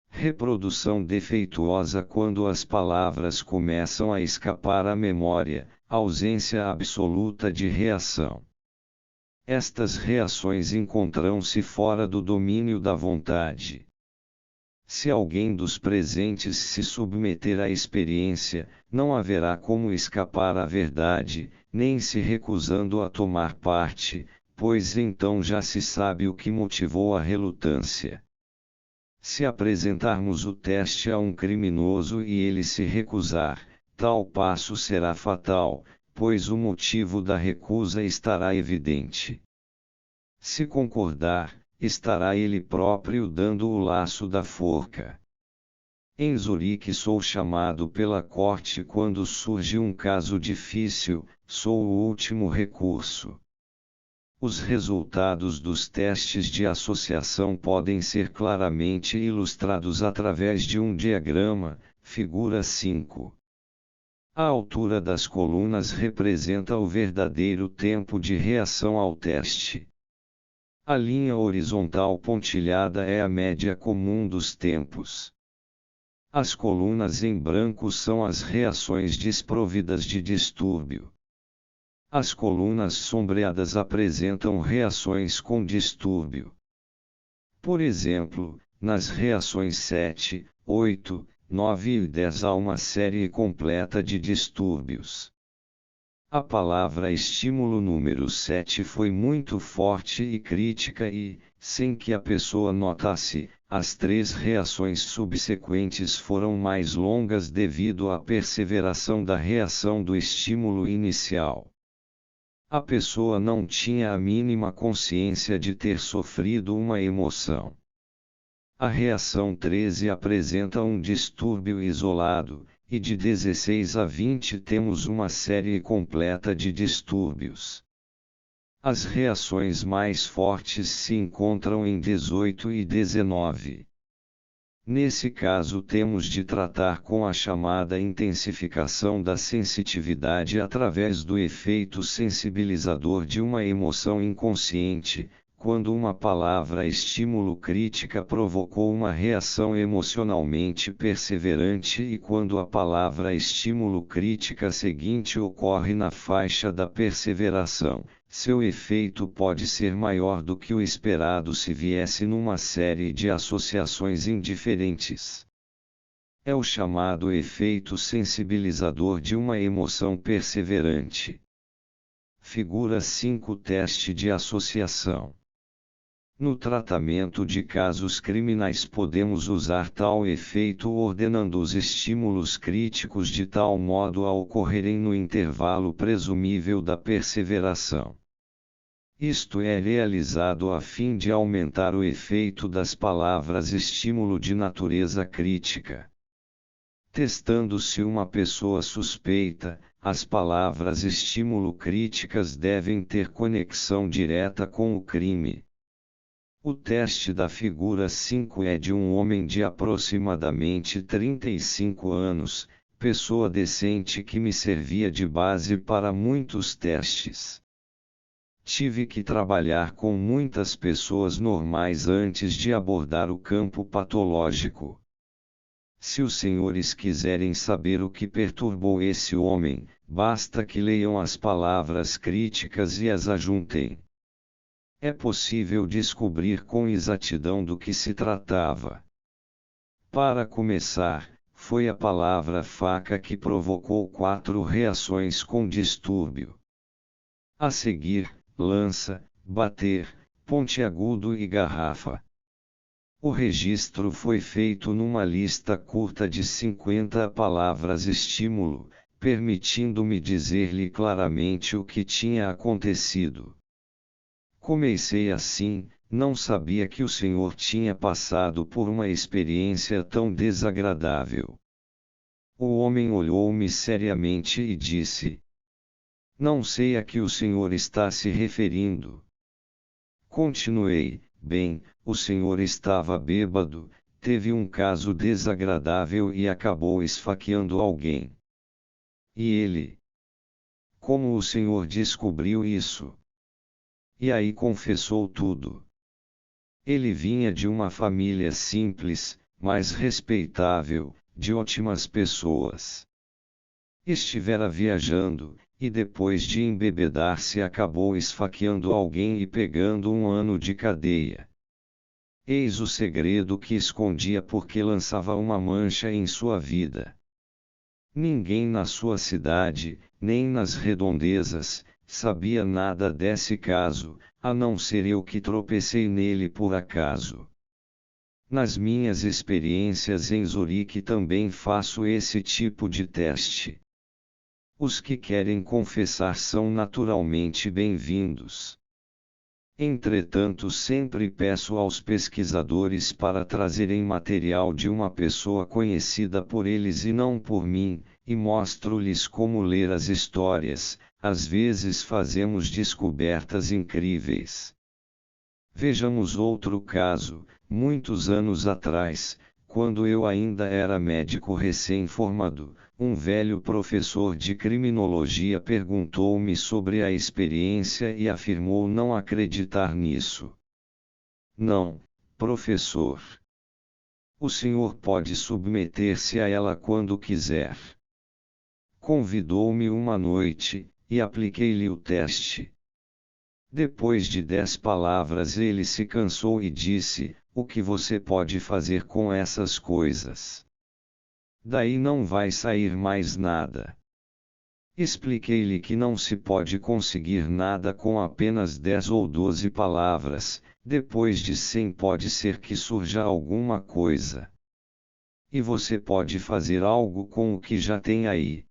Reprodução defeituosa quando as palavras começam a escapar à memória, ausência absoluta de reação. Estas reações encontram-se fora do domínio da vontade. Se alguém dos presentes se submeter à experiência, não haverá como escapar à verdade, nem se recusando a tomar parte, pois então já se sabe o que motivou a relutância. Se apresentarmos o teste a um criminoso e ele se recusar, tal passo será fatal, pois o motivo da recusa estará evidente. Se concordar, estará ele próprio dando o laço da forca. Em Zurique sou chamado pela corte quando surge um caso difícil, sou o último recurso. Os resultados dos testes de associação podem ser claramente ilustrados através de um diagrama, figura 5. A altura das colunas representa o verdadeiro tempo de reação ao teste. A linha horizontal pontilhada é a média comum dos tempos. As colunas em branco são as reações desprovidas de distúrbio. As colunas sombreadas apresentam reações com distúrbio. Por exemplo, nas reações 7, 8, 9 e 10 há uma série completa de distúrbios. A palavra estímulo número 7 foi muito forte e crítica e, sem que a pessoa notasse, as 3 reações subsequentes foram mais longas devido à perseveração da reação do estímulo inicial. A pessoa não tinha a mínima consciência de ter sofrido uma emoção. A reação 13 apresenta um distúrbio isolado, e de 16 a 20 temos uma série completa de distúrbios. As reações mais fortes se encontram em 18 e 19. Nesse caso temos de tratar com a chamada intensificação da sensitividade através do efeito sensibilizador de uma emoção inconsciente, quando uma palavra estímulo crítica provocou uma reação emocionalmente perseverante e quando a palavra estímulo crítica seguinte ocorre na faixa da perseveração, seu efeito pode ser maior do que o esperado se viesse numa série de associações indiferentes. É o chamado efeito sensibilizador de uma emoção perseverante. Figura 5. Teste de associação. No tratamento de casos criminais podemos usar tal efeito ordenando os estímulos críticos de tal modo a ocorrerem no intervalo presumível da perseveração. Isto é realizado a fim de aumentar o efeito das palavras estímulo de natureza crítica. Testando-se uma pessoa suspeita, as palavras estímulo críticas devem ter conexão direta com o crime. O teste da figura 5 é de um homem de aproximadamente 35 anos, pessoa decente que me servia de base para muitos testes. Tive que trabalhar com muitas pessoas normais antes de abordar o campo patológico. Se os senhores quiserem saber o que perturbou esse homem, basta que leiam as palavras críticas e as ajuntem. É possível descobrir com exatidão do que se tratava. Para começar, foi a palavra faca que provocou 4 reações com distúrbio. A seguir, lança, bater, pontiagudo e garrafa. O registro foi feito numa lista curta de 50 palavras estímulo, permitindo-me dizer-lhe claramente o que tinha acontecido. Comecei assim, não sabia que o senhor tinha passado por uma experiência tão desagradável. O homem olhou-me seriamente e disse: Não sei a que o senhor está se referindo. Continuei: Bem, o senhor estava bêbado, teve um caso desagradável e acabou esfaqueando alguém. E ele? Como o senhor descobriu isso? E aí confessou tudo. Ele vinha de uma família simples, mas respeitável, de ótimas pessoas. Estivera viajando, e depois de embebedar-se acabou esfaqueando alguém e pegando 1 ano de cadeia. Eis o segredo que escondia porque lançava uma mancha em sua vida. Ninguém na sua cidade, nem nas redondezas, sabia nada desse caso, a não ser eu que tropecei nele por acaso. Nas minhas experiências em Zurique também faço esse tipo de teste. Os que querem confessar são naturalmente bem-vindos. Entretanto, sempre peço aos pesquisadores para trazerem material de uma pessoa conhecida por eles e não por mim, e mostro-lhes como ler as histórias. Às vezes fazemos descobertas incríveis. Vejamos outro caso, muitos anos atrás, quando eu ainda era médico recém-formado, um velho professor de criminologia perguntou-me sobre a experiência e afirmou não acreditar nisso. Não, professor. O senhor pode submeter-se a ela quando quiser. Convidou-me uma noite, e apliquei-lhe o teste. Depois de 10 palavras ele se cansou e disse: O que você pode fazer com essas coisas? Daí não vai sair mais nada. Expliquei-lhe que não se pode conseguir nada com apenas 10 ou 12 palavras, depois de 100 pode ser que surja alguma coisa. E você pode fazer algo com o que já tem aí.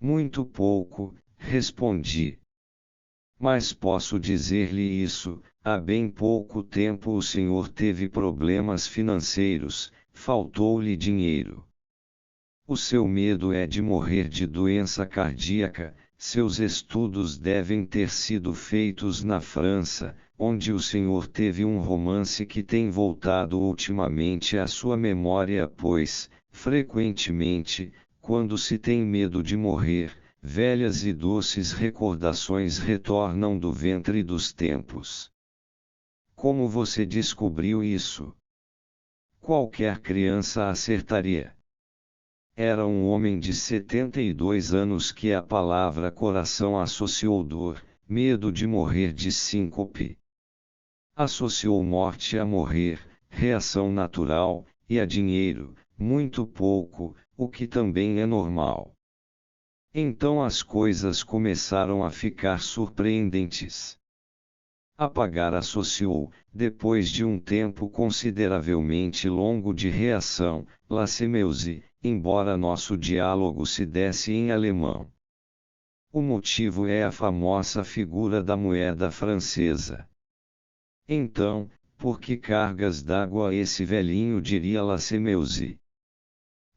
Muito pouco, respondi. Mas posso dizer-lhe isso, há bem pouco tempo o senhor teve problemas financeiros, faltou-lhe dinheiro. O seu medo é de morrer de doença cardíaca, seus estudos devem ter sido feitos na França, onde o senhor teve um romance que tem voltado ultimamente à sua memória pois, frequentemente, quando se tem medo de morrer, velhas e doces recordações retornam do ventre dos tempos. Como você descobriu isso? Qualquer criança acertaria. Era um homem de 72 anos que a palavra coração associou dor, medo de morrer de síncope. Associou morte a morrer, reação natural, e a dinheiro, muito pouco, o que também é normal. Então as coisas começaram a ficar surpreendentes. Apagar associou, depois de um tempo consideravelmente longo de reação, lacemeuse, embora nosso diálogo se desse em alemão. O motivo é a famosa figura da moeda francesa. Então, por que cargas d'água esse velhinho diria lacemeuse?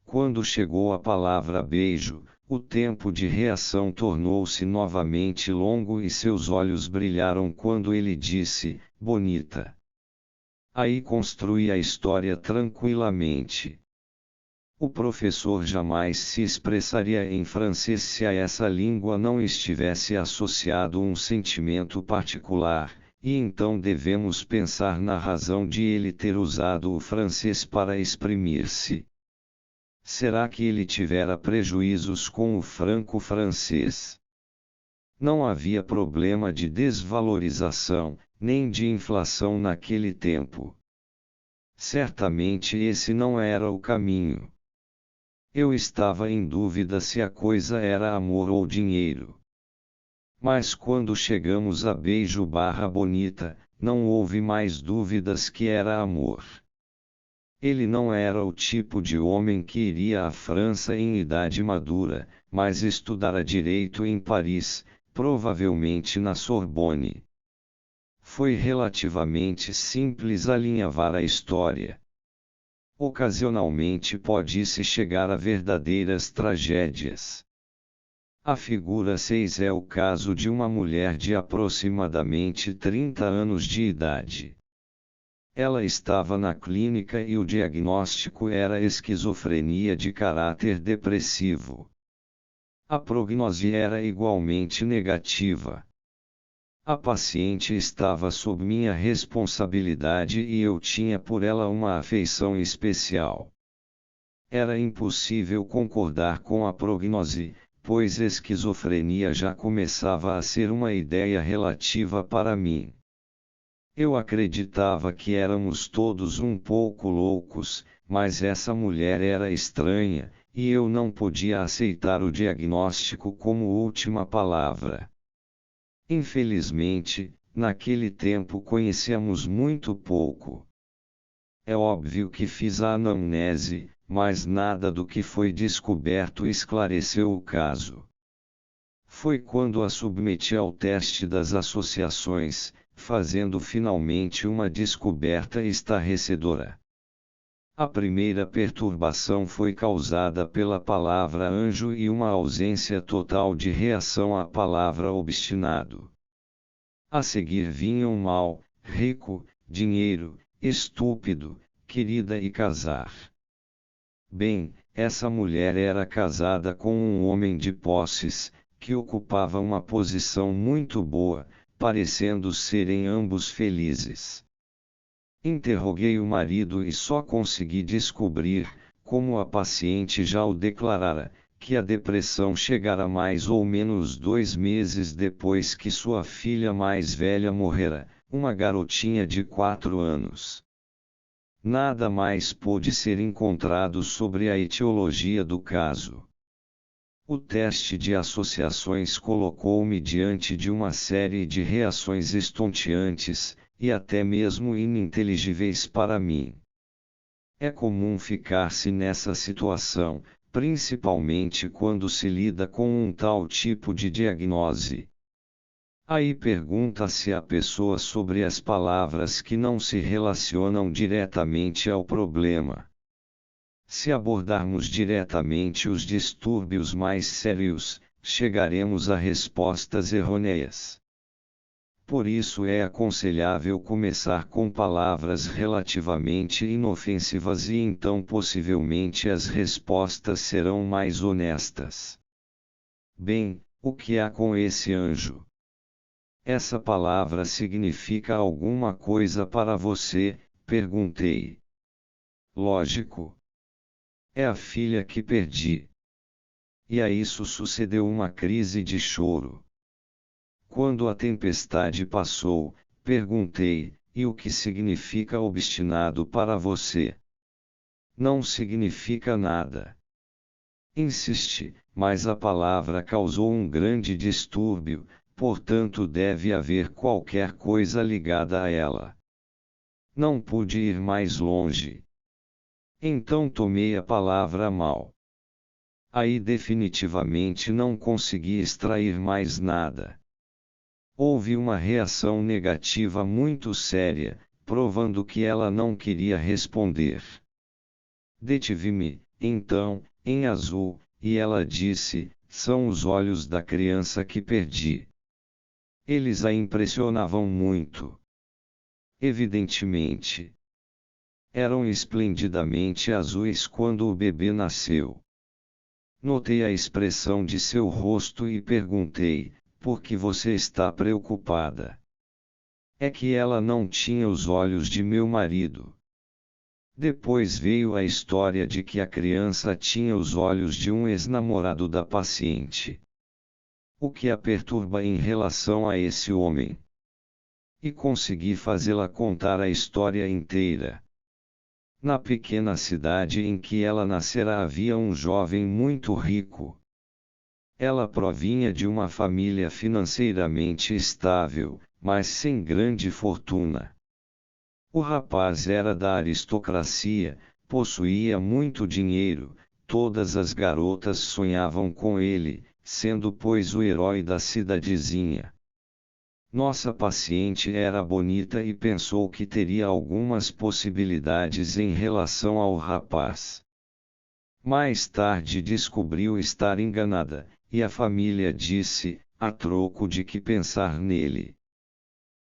Quando chegou a palavra beijo, o tempo de reação tornou-se novamente longo e seus olhos brilharam quando ele disse, bonita. Aí construí a história tranquilamente. O professor jamais se expressaria em francês se a essa língua não estivesse associado um sentimento particular, e então devemos pensar na razão de ele ter usado o francês para exprimir-se. Será que ele tivera prejuízos com o franco-francês? Não havia problema de desvalorização, nem de inflação naquele tempo. Certamente esse não era o caminho. Eu estava em dúvida se a coisa era amor ou dinheiro. Mas quando chegamos a Beijo-Barra-Bonita, não houve mais dúvidas que era amor. Ele não era o tipo de homem que iria à França em idade madura, mas estudara direito em Paris, provavelmente na Sorbonne. Foi relativamente simples alinhavar a história. Ocasionalmente pode-se chegar a verdadeiras tragédias. A figura 6 é o caso de uma mulher de aproximadamente 30 anos de idade. Ela estava na clínica e o diagnóstico era esquizofrenia de caráter depressivo. A prognose era igualmente negativa. A paciente estava sob minha responsabilidade e eu tinha por ela uma afeição especial. Era impossível concordar com a prognose, pois esquizofrenia já começava a ser uma ideia relativa para mim. Eu acreditava que éramos todos um pouco loucos, mas essa mulher era estranha, e eu não podia aceitar o diagnóstico como última palavra. Infelizmente, naquele tempo conhecíamos muito pouco. É óbvio que fiz a anamnese, mas nada do que foi descoberto esclareceu o caso. Foi quando a submeti ao teste das associações, fazendo finalmente uma descoberta estarrecedora. A primeira perturbação foi causada pela palavra anjo e uma ausência total de reação à palavra obstinado. A seguir vinham mal, rico, dinheiro, estúpido, querida e casar. Bem, essa mulher era casada com um homem de posses, que ocupava uma posição muito boa, parecendo serem ambos felizes. Interroguei o marido e só consegui descobrir, como a paciente já o declarara, que a depressão chegara mais ou menos 2 meses depois que sua filha mais velha morrera, uma garotinha de 4 anos. Nada mais pôde ser encontrado sobre a etiologia do caso. O teste de associações colocou-me diante de uma série de reações estonteantes, e até mesmo ininteligíveis para mim. É comum ficar-se nessa situação, principalmente quando se lida com um tal tipo de diagnose. Aí pergunta-se à pessoa sobre as palavras que não se relacionam diretamente ao problema. Se abordarmos diretamente os distúrbios mais sérios, chegaremos a respostas errôneas. Por isso é aconselhável começar com palavras relativamente inofensivas e então possivelmente as respostas serão mais honestas. Bem, o que há com esse anjo? Essa palavra significa alguma coisa para você? Perguntei. Lógico. É a filha que perdi. E a isso sucedeu uma crise de choro. Quando a tempestade passou, perguntei, e o que significa obstinado para você? Não significa nada. Insiste, mas a palavra causou um grande distúrbio, portanto deve haver qualquer coisa ligada a ela. Não pude ir mais longe. Então tomei a palavra mal. Aí definitivamente não consegui extrair mais nada. Houve uma reação negativa muito séria, provando que ela não queria responder. Detive-me, então, em azul, e ela disse: são os olhos da criança que perdi. Eles a impressionavam muito. Evidentemente. Eram esplendidamente azuis quando o bebê nasceu. Notei a expressão de seu rosto e perguntei: por que você está preocupada? É que ela não tinha os olhos de meu marido. Depois veio a história de que a criança tinha os olhos de um ex-namorado da paciente. O que a perturba em relação a esse homem? E consegui fazê-la contar a história inteira. Na pequena cidade em que ela nascera havia um jovem muito rico. Ela provinha de uma família financeiramente estável, mas sem grande fortuna. O rapaz era da aristocracia, possuía muito dinheiro, todas as garotas sonhavam com ele, sendo pois o herói da cidadezinha. Nossa paciente era bonita e pensou que teria algumas possibilidades em relação ao rapaz. Mais tarde descobriu estar enganada, e a família disse, a troco de que pensar nele.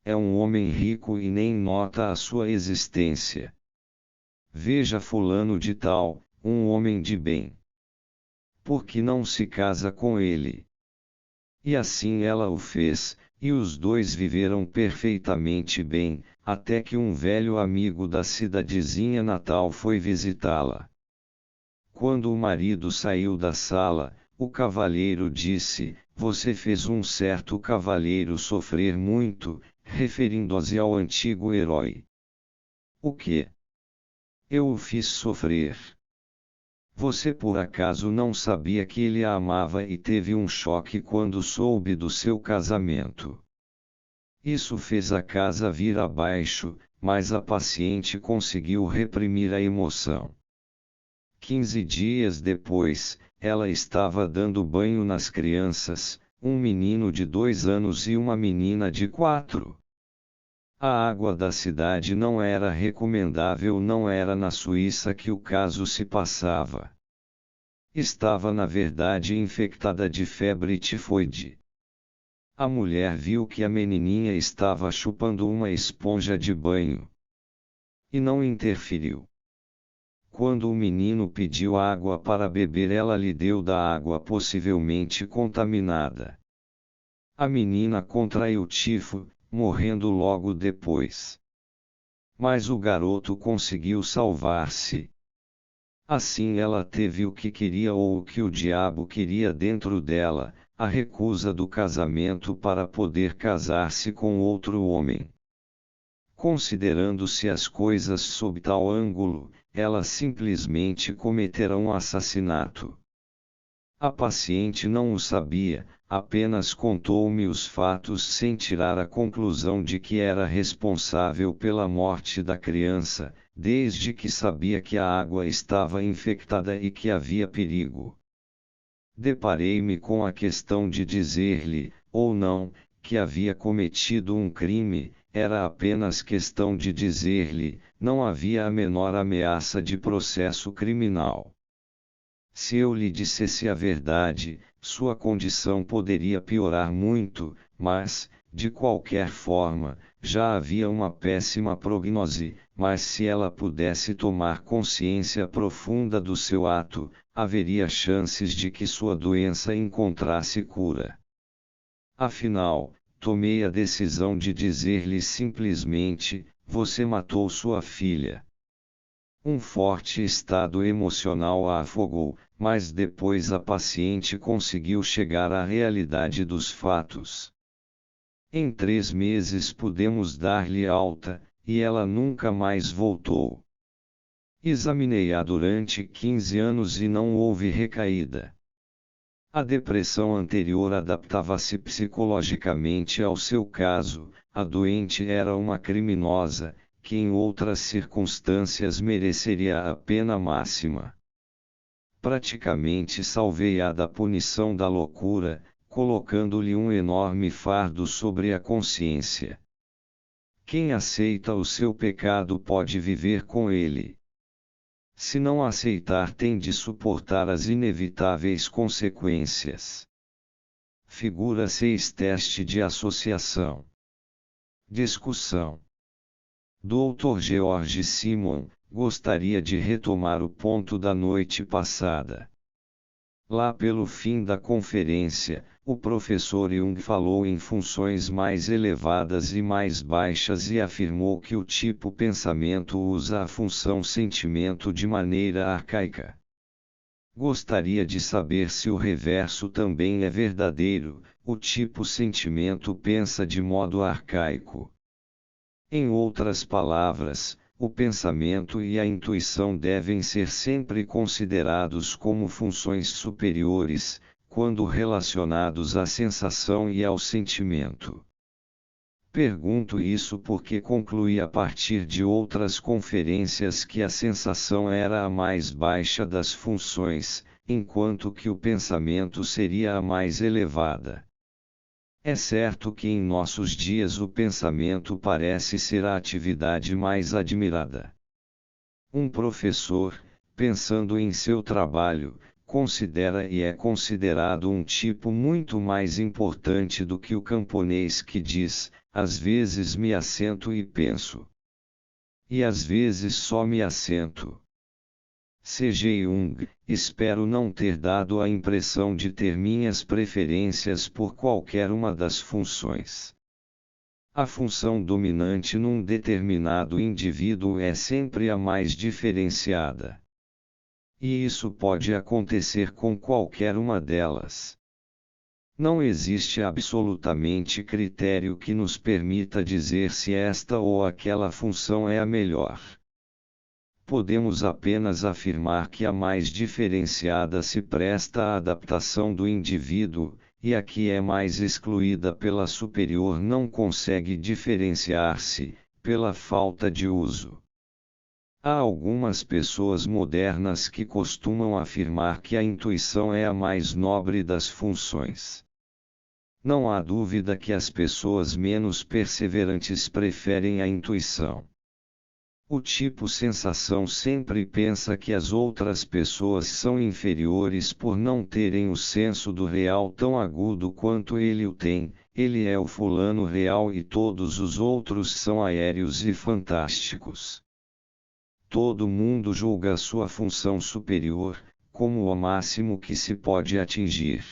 É um homem rico e nem nota a sua existência. Veja fulano de tal, um homem de bem. Por que não se casa com ele? E assim ela o fez, e os dois viveram perfeitamente bem, até que um velho amigo da cidadezinha natal foi visitá-la. Quando o marido saiu da sala, o cavalheiro disse: você fez um certo cavalheiro sofrer muito, referindo-se ao antigo herói. O que? Eu o fiz sofrer. Você por acaso não sabia que ele a amava e teve um choque quando soube do seu casamento? Isso fez a casa vir abaixo, mas a paciente conseguiu reprimir a emoção. 15 dias depois, ela estava dando banho nas crianças, um menino de 2 anos e uma menina de 4. A água da cidade não era recomendável, não era na Suíça que o caso se passava. Estava na verdade infectada de febre tifoide. A mulher viu que a menininha estava chupando uma esponja de banho. E não interferiu. Quando o menino pediu água para beber, ela lhe deu da água possivelmente contaminada. A menina contraiu tifo, morrendo logo depois. Mas o garoto conseguiu salvar-se. Assim ela teve o que queria ou o que o diabo queria dentro dela, a recusa do casamento para poder casar-se com outro homem. Considerando-se as coisas sob tal ângulo, ela simplesmente cometera um assassinato. A paciente não o sabia, apenas contou-me os fatos sem tirar a conclusão de que era responsável pela morte da criança, desde que sabia que a água estava infectada e que havia perigo. Deparei-me com a questão de dizer-lhe, ou não, que havia cometido um crime. Era apenas questão de dizer-lhe, não havia a menor ameaça de processo criminal. Se eu lhe dissesse a verdade, sua condição poderia piorar muito, mas, de qualquer forma, já havia uma péssima prognose, mas se ela pudesse tomar consciência profunda do seu ato, haveria chances de que sua doença encontrasse cura. Afinal, tomei a decisão de dizer-lhe simplesmente: você matou sua filha. Um forte estado emocional a afogou, mas depois a paciente conseguiu chegar à realidade dos fatos. Em 3 meses pudemos dar-lhe alta, e ela nunca mais voltou. Examinei-a durante 15 anos e não houve recaída. A depressão anterior adaptava-se psicologicamente ao seu caso, a doente era uma criminosa, que em outras circunstâncias mereceria a pena máxima. Praticamente salvei-a da punição da loucura, colocando-lhe um enorme fardo sobre a consciência. Quem aceita o seu pecado pode viver com ele. Se não aceitar, tem de suportar as inevitáveis consequências. Figura 6. Teste de associação. Discussão. Dr. George Simon, Gostaria de retomar o ponto da noite passada. Lá pelo fim da conferência, o professor Jung falou em funções mais elevadas e mais baixas e afirmou que o tipo pensamento usa a função sentimento de maneira arcaica. Gostaria de saber se o reverso também é verdadeiro, o tipo sentimento pensa de modo arcaico. Em outras palavras, o pensamento e a intuição devem ser sempre considerados como funções superiores, quando relacionados à sensação e ao sentimento. Pergunto isso porque concluí a partir de outras conferências que a sensação era a mais baixa das funções, enquanto que o pensamento seria a mais elevada. É certo que em nossos dias o pensamento parece ser a atividade mais admirada. Um professor, pensando em seu trabalho, considera e é considerado um tipo muito mais importante do que o camponês que diz: às vezes me assento e penso. E às vezes só me assento. C.G. Jung, espero não ter dado a impressão de ter minhas preferências por qualquer uma das funções. A função dominante num determinado indivíduo é sempre a mais diferenciada. E isso pode acontecer com qualquer uma delas. Não existe absolutamente critério que nos permita dizer se esta ou aquela função é a melhor. Podemos apenas afirmar que a mais diferenciada se presta à adaptação do indivíduo, e a que é mais excluída pela superior não consegue diferenciar-se, pela falta de uso. Há algumas pessoas modernas que costumam afirmar que a intuição é a mais nobre das funções. Não há dúvida que as pessoas menos perseverantes preferem a intuição. O tipo sensação sempre pensa que as outras pessoas são inferiores por não terem o senso do real tão agudo quanto ele o tem, ele é o fulano real e todos os outros são aéreos e fantásticos. Todo mundo julga sua função superior, como o máximo que se pode atingir.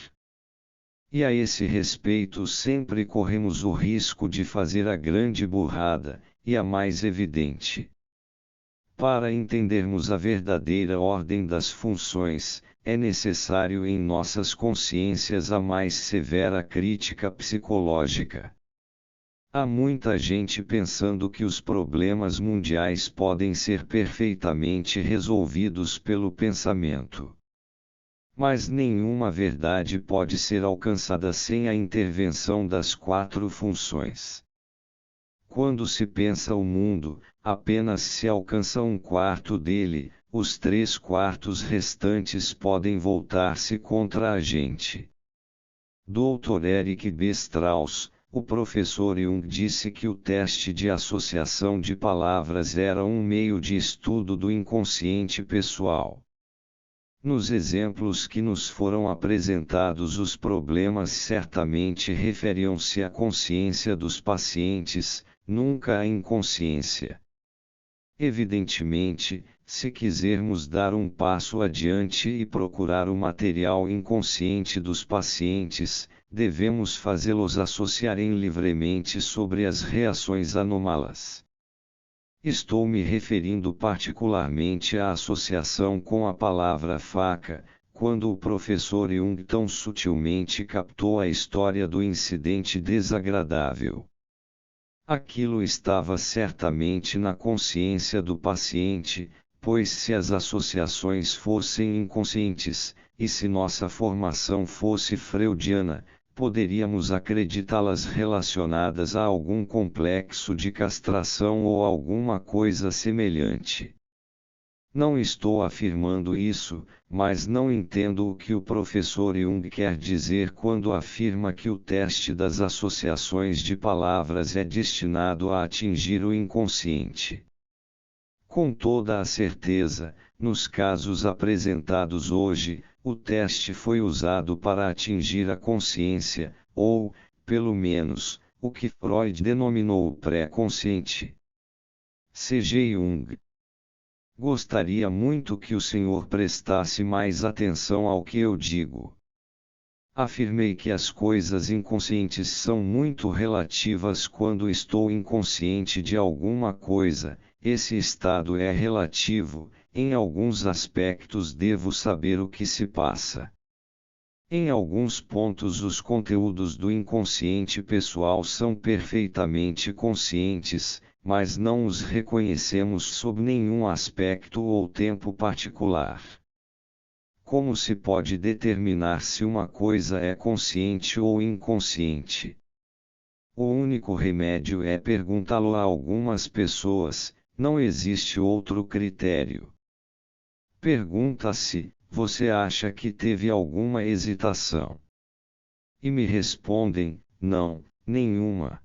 E a esse respeito sempre corremos o risco de fazer a grande burrada, e a mais evidente. Para entendermos a verdadeira ordem das funções, é necessário em nossas consciências a mais severa crítica psicológica. Há muita gente pensando que os problemas mundiais podem ser perfeitamente resolvidos pelo pensamento. Mas nenhuma verdade pode ser alcançada sem a intervenção das quatro funções. Quando se pensa o mundo, apenas se alcança um quarto dele, os 3/4 restantes podem voltar-se contra a gente. Dr. Eric B. Strauss, o professor Jung disse que o teste de associação de palavras era um meio de estudo do inconsciente pessoal. Nos exemplos que nos foram apresentados, os problemas certamente referiam-se à consciência dos pacientes, nunca à inconsciência. Evidentemente, se quisermos dar um passo adiante e procurar o material inconsciente dos pacientes, devemos fazê-los associarem livremente sobre as reações anômalas. Estou me referindo particularmente à associação com a palavra faca, quando o professor Jung tão sutilmente captou a história do incidente desagradável. Aquilo estava certamente na consciência do paciente, pois se as associações fossem inconscientes, e se nossa formação fosse freudiana, poderíamos acreditá-las relacionadas a algum complexo de castração ou alguma coisa semelhante. Não estou afirmando isso, mas não entendo o que o professor Jung quer dizer quando afirma que o teste das associações de palavras é destinado a atingir o inconsciente. Com toda a certeza, nos casos apresentados hoje, o teste foi usado para atingir a consciência, ou, pelo menos, o que Freud denominou o pré-consciente. C.G. Jung. Gostaria muito que o senhor prestasse mais atenção ao que eu digo. Afirmei que as coisas inconscientes são muito relativas. Quando estou inconsciente de alguma coisa, esse estado é relativo. Em alguns aspectos devo saber o que se passa. Em alguns pontos os conteúdos do inconsciente pessoal são perfeitamente conscientes, mas não os reconhecemos sob nenhum aspecto ou tempo particular. Como se pode determinar se uma coisa é consciente ou inconsciente? O único remédio é perguntá-lo a algumas pessoas, não existe outro critério. Pergunta-se: você acha que teve alguma hesitação? E me respondem: não, nenhuma.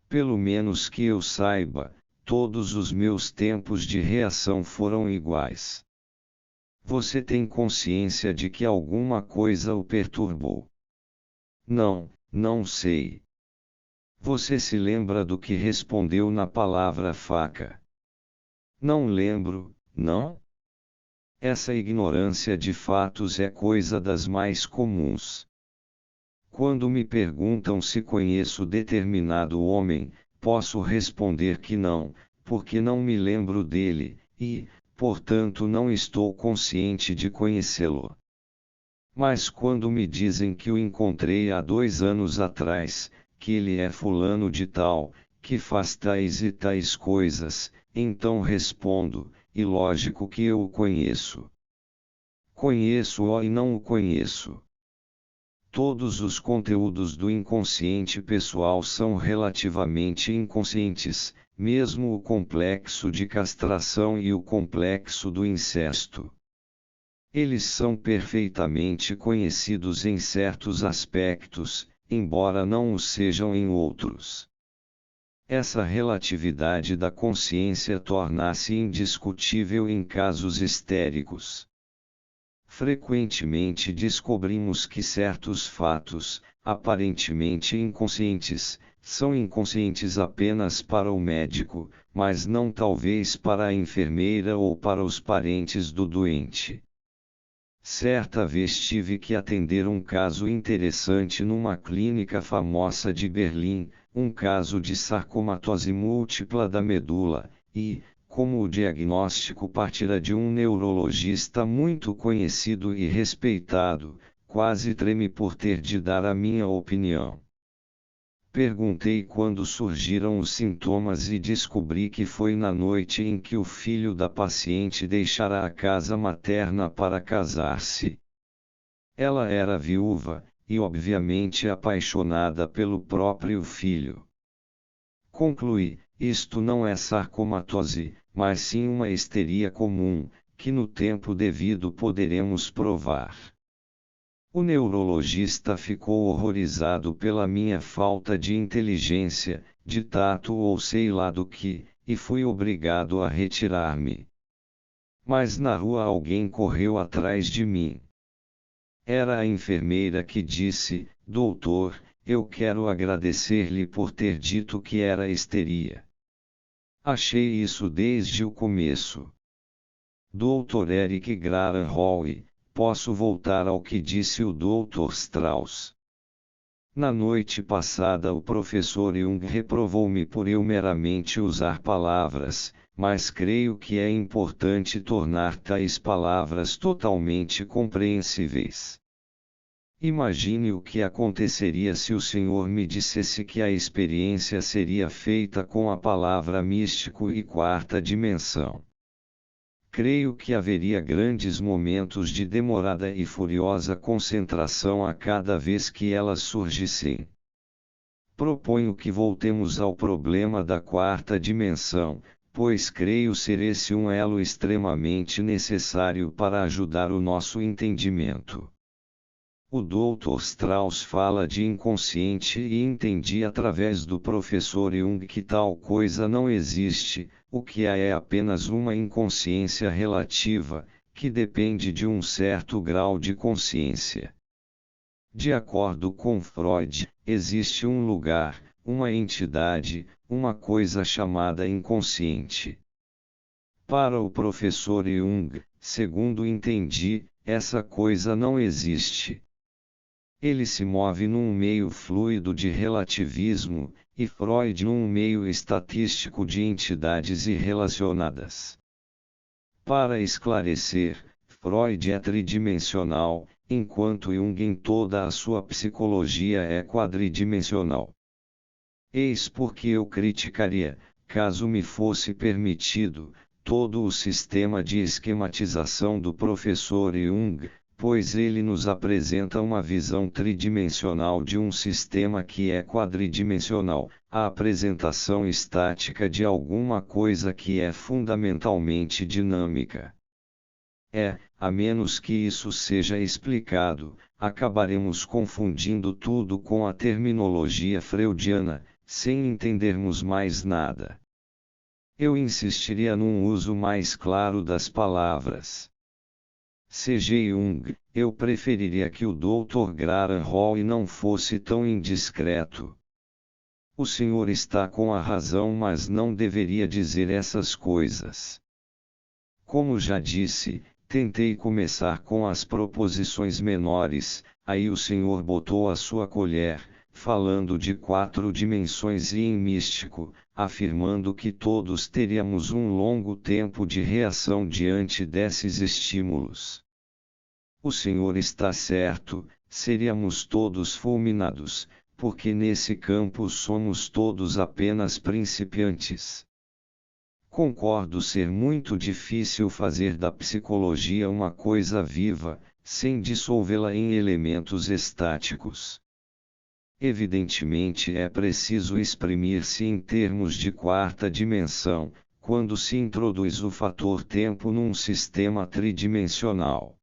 Pelo menos que eu saiba, todos os meus tempos de reação foram iguais. Você tem consciência de que alguma coisa o perturbou? Não, não sei. Você se lembra do que respondeu na palavra faca? Não lembro, não? Essa ignorância de fatos é coisa das mais comuns. Quando me perguntam se conheço determinado homem, posso responder que não, porque não me lembro dele, e, portanto não estou consciente de conhecê-lo. Mas quando me dizem que o encontrei há 2 anos atrás, que ele é fulano de tal, que faz tais e tais coisas, então respondo: e lógico que eu o conheço. Conheço-o e não o conheço. Todos os conteúdos do inconsciente pessoal são relativamente inconscientes, mesmo o complexo de castração e o complexo do incesto. Eles são perfeitamente conhecidos em certos aspectos, embora não o sejam em outros. Essa relatividade da consciência torna-se indiscutível em casos histéricos. Frequentemente descobrimos que certos fatos, aparentemente inconscientes, são inconscientes apenas para o médico, mas não talvez para a enfermeira ou para os parentes do doente. Certa vez tive que atender um caso interessante numa clínica famosa de Berlim, um caso de sarcomatose múltipla da medula, e, como o diagnóstico partira de um neurologista muito conhecido e respeitado, quase tremi por ter de dar a minha opinião. Perguntei quando surgiram os sintomas e descobri que foi na noite em que o filho da paciente deixara a casa materna para casar-se. Ela era viúva, e obviamente apaixonada pelo próprio filho. Concluí: isto não é sarcomatose, mas sim uma histeria comum, que no tempo devido poderemos provar. O neurologista ficou horrorizado pela minha falta de inteligência, de tato ou sei lá do que, e fui obrigado a retirar-me. Mas na rua alguém correu atrás de mim. Era a enfermeira que disse: doutor, eu quero agradecer-lhe por ter dito que era histeria. Achei isso desde o começo. Dr. Eric Graham Howe. Posso voltar ao que disse o Dr. Strauss. Na noite passada o professor Jung reprovou-me por eu meramente usar palavras, mas creio que é importante tornar tais palavras totalmente compreensíveis. Imagine o que aconteceria se o senhor me dissesse que a experiência seria feita com a palavra místico e quarta dimensão. Creio que haveria grandes momentos de demorada e furiosa concentração a cada vez que elas surgissem. Proponho que voltemos ao problema da quarta dimensão, pois creio ser esse um elo extremamente necessário para ajudar o nosso entendimento. O Dr. Strauss fala de inconsciente e entendi através do professor Jung que tal coisa não existe, o que é apenas uma inconsciência relativa, que depende de um certo grau de consciência. De acordo com Freud, existe um lugar, uma entidade, uma coisa chamada inconsciente. Para o professor Jung, segundo entendi, essa coisa não existe. Ele se move num meio fluido de relativismo, e Freud num meio estatístico de entidades irrelacionadas. Para esclarecer, Freud é tridimensional, enquanto Jung em toda a sua psicologia é quadridimensional. Eis porque eu criticaria, caso me fosse permitido, todo o sistema de esquematização do professor Jung, pois ele nos apresenta uma visão tridimensional de um sistema que é quadridimensional, a apresentação estática de alguma coisa que é fundamentalmente dinâmica. A menos que isso seja explicado, acabaremos confundindo tudo com a terminologia freudiana, sem entendermos mais nada. Eu insistiria num uso mais claro das palavras. C.G. Jung, eu preferiria que o Dr. Graham Hall não fosse tão indiscreto. O senhor está com a razão, mas não deveria dizer essas coisas. Como já disse, tentei começar com as proposições menores, aí o senhor botou a sua colher, falando de 4 dimensões e em místico, afirmando que todos teríamos um longo tempo de reação diante desses estímulos. O senhor está certo, seríamos todos fulminados, porque nesse campo somos todos apenas principiantes. Concordo ser muito difícil fazer da psicologia uma coisa viva, sem dissolvê-la em elementos estáticos. Evidentemente é preciso exprimir-se em termos de 4ª dimensão, quando se introduz o fator tempo num sistema tridimensional.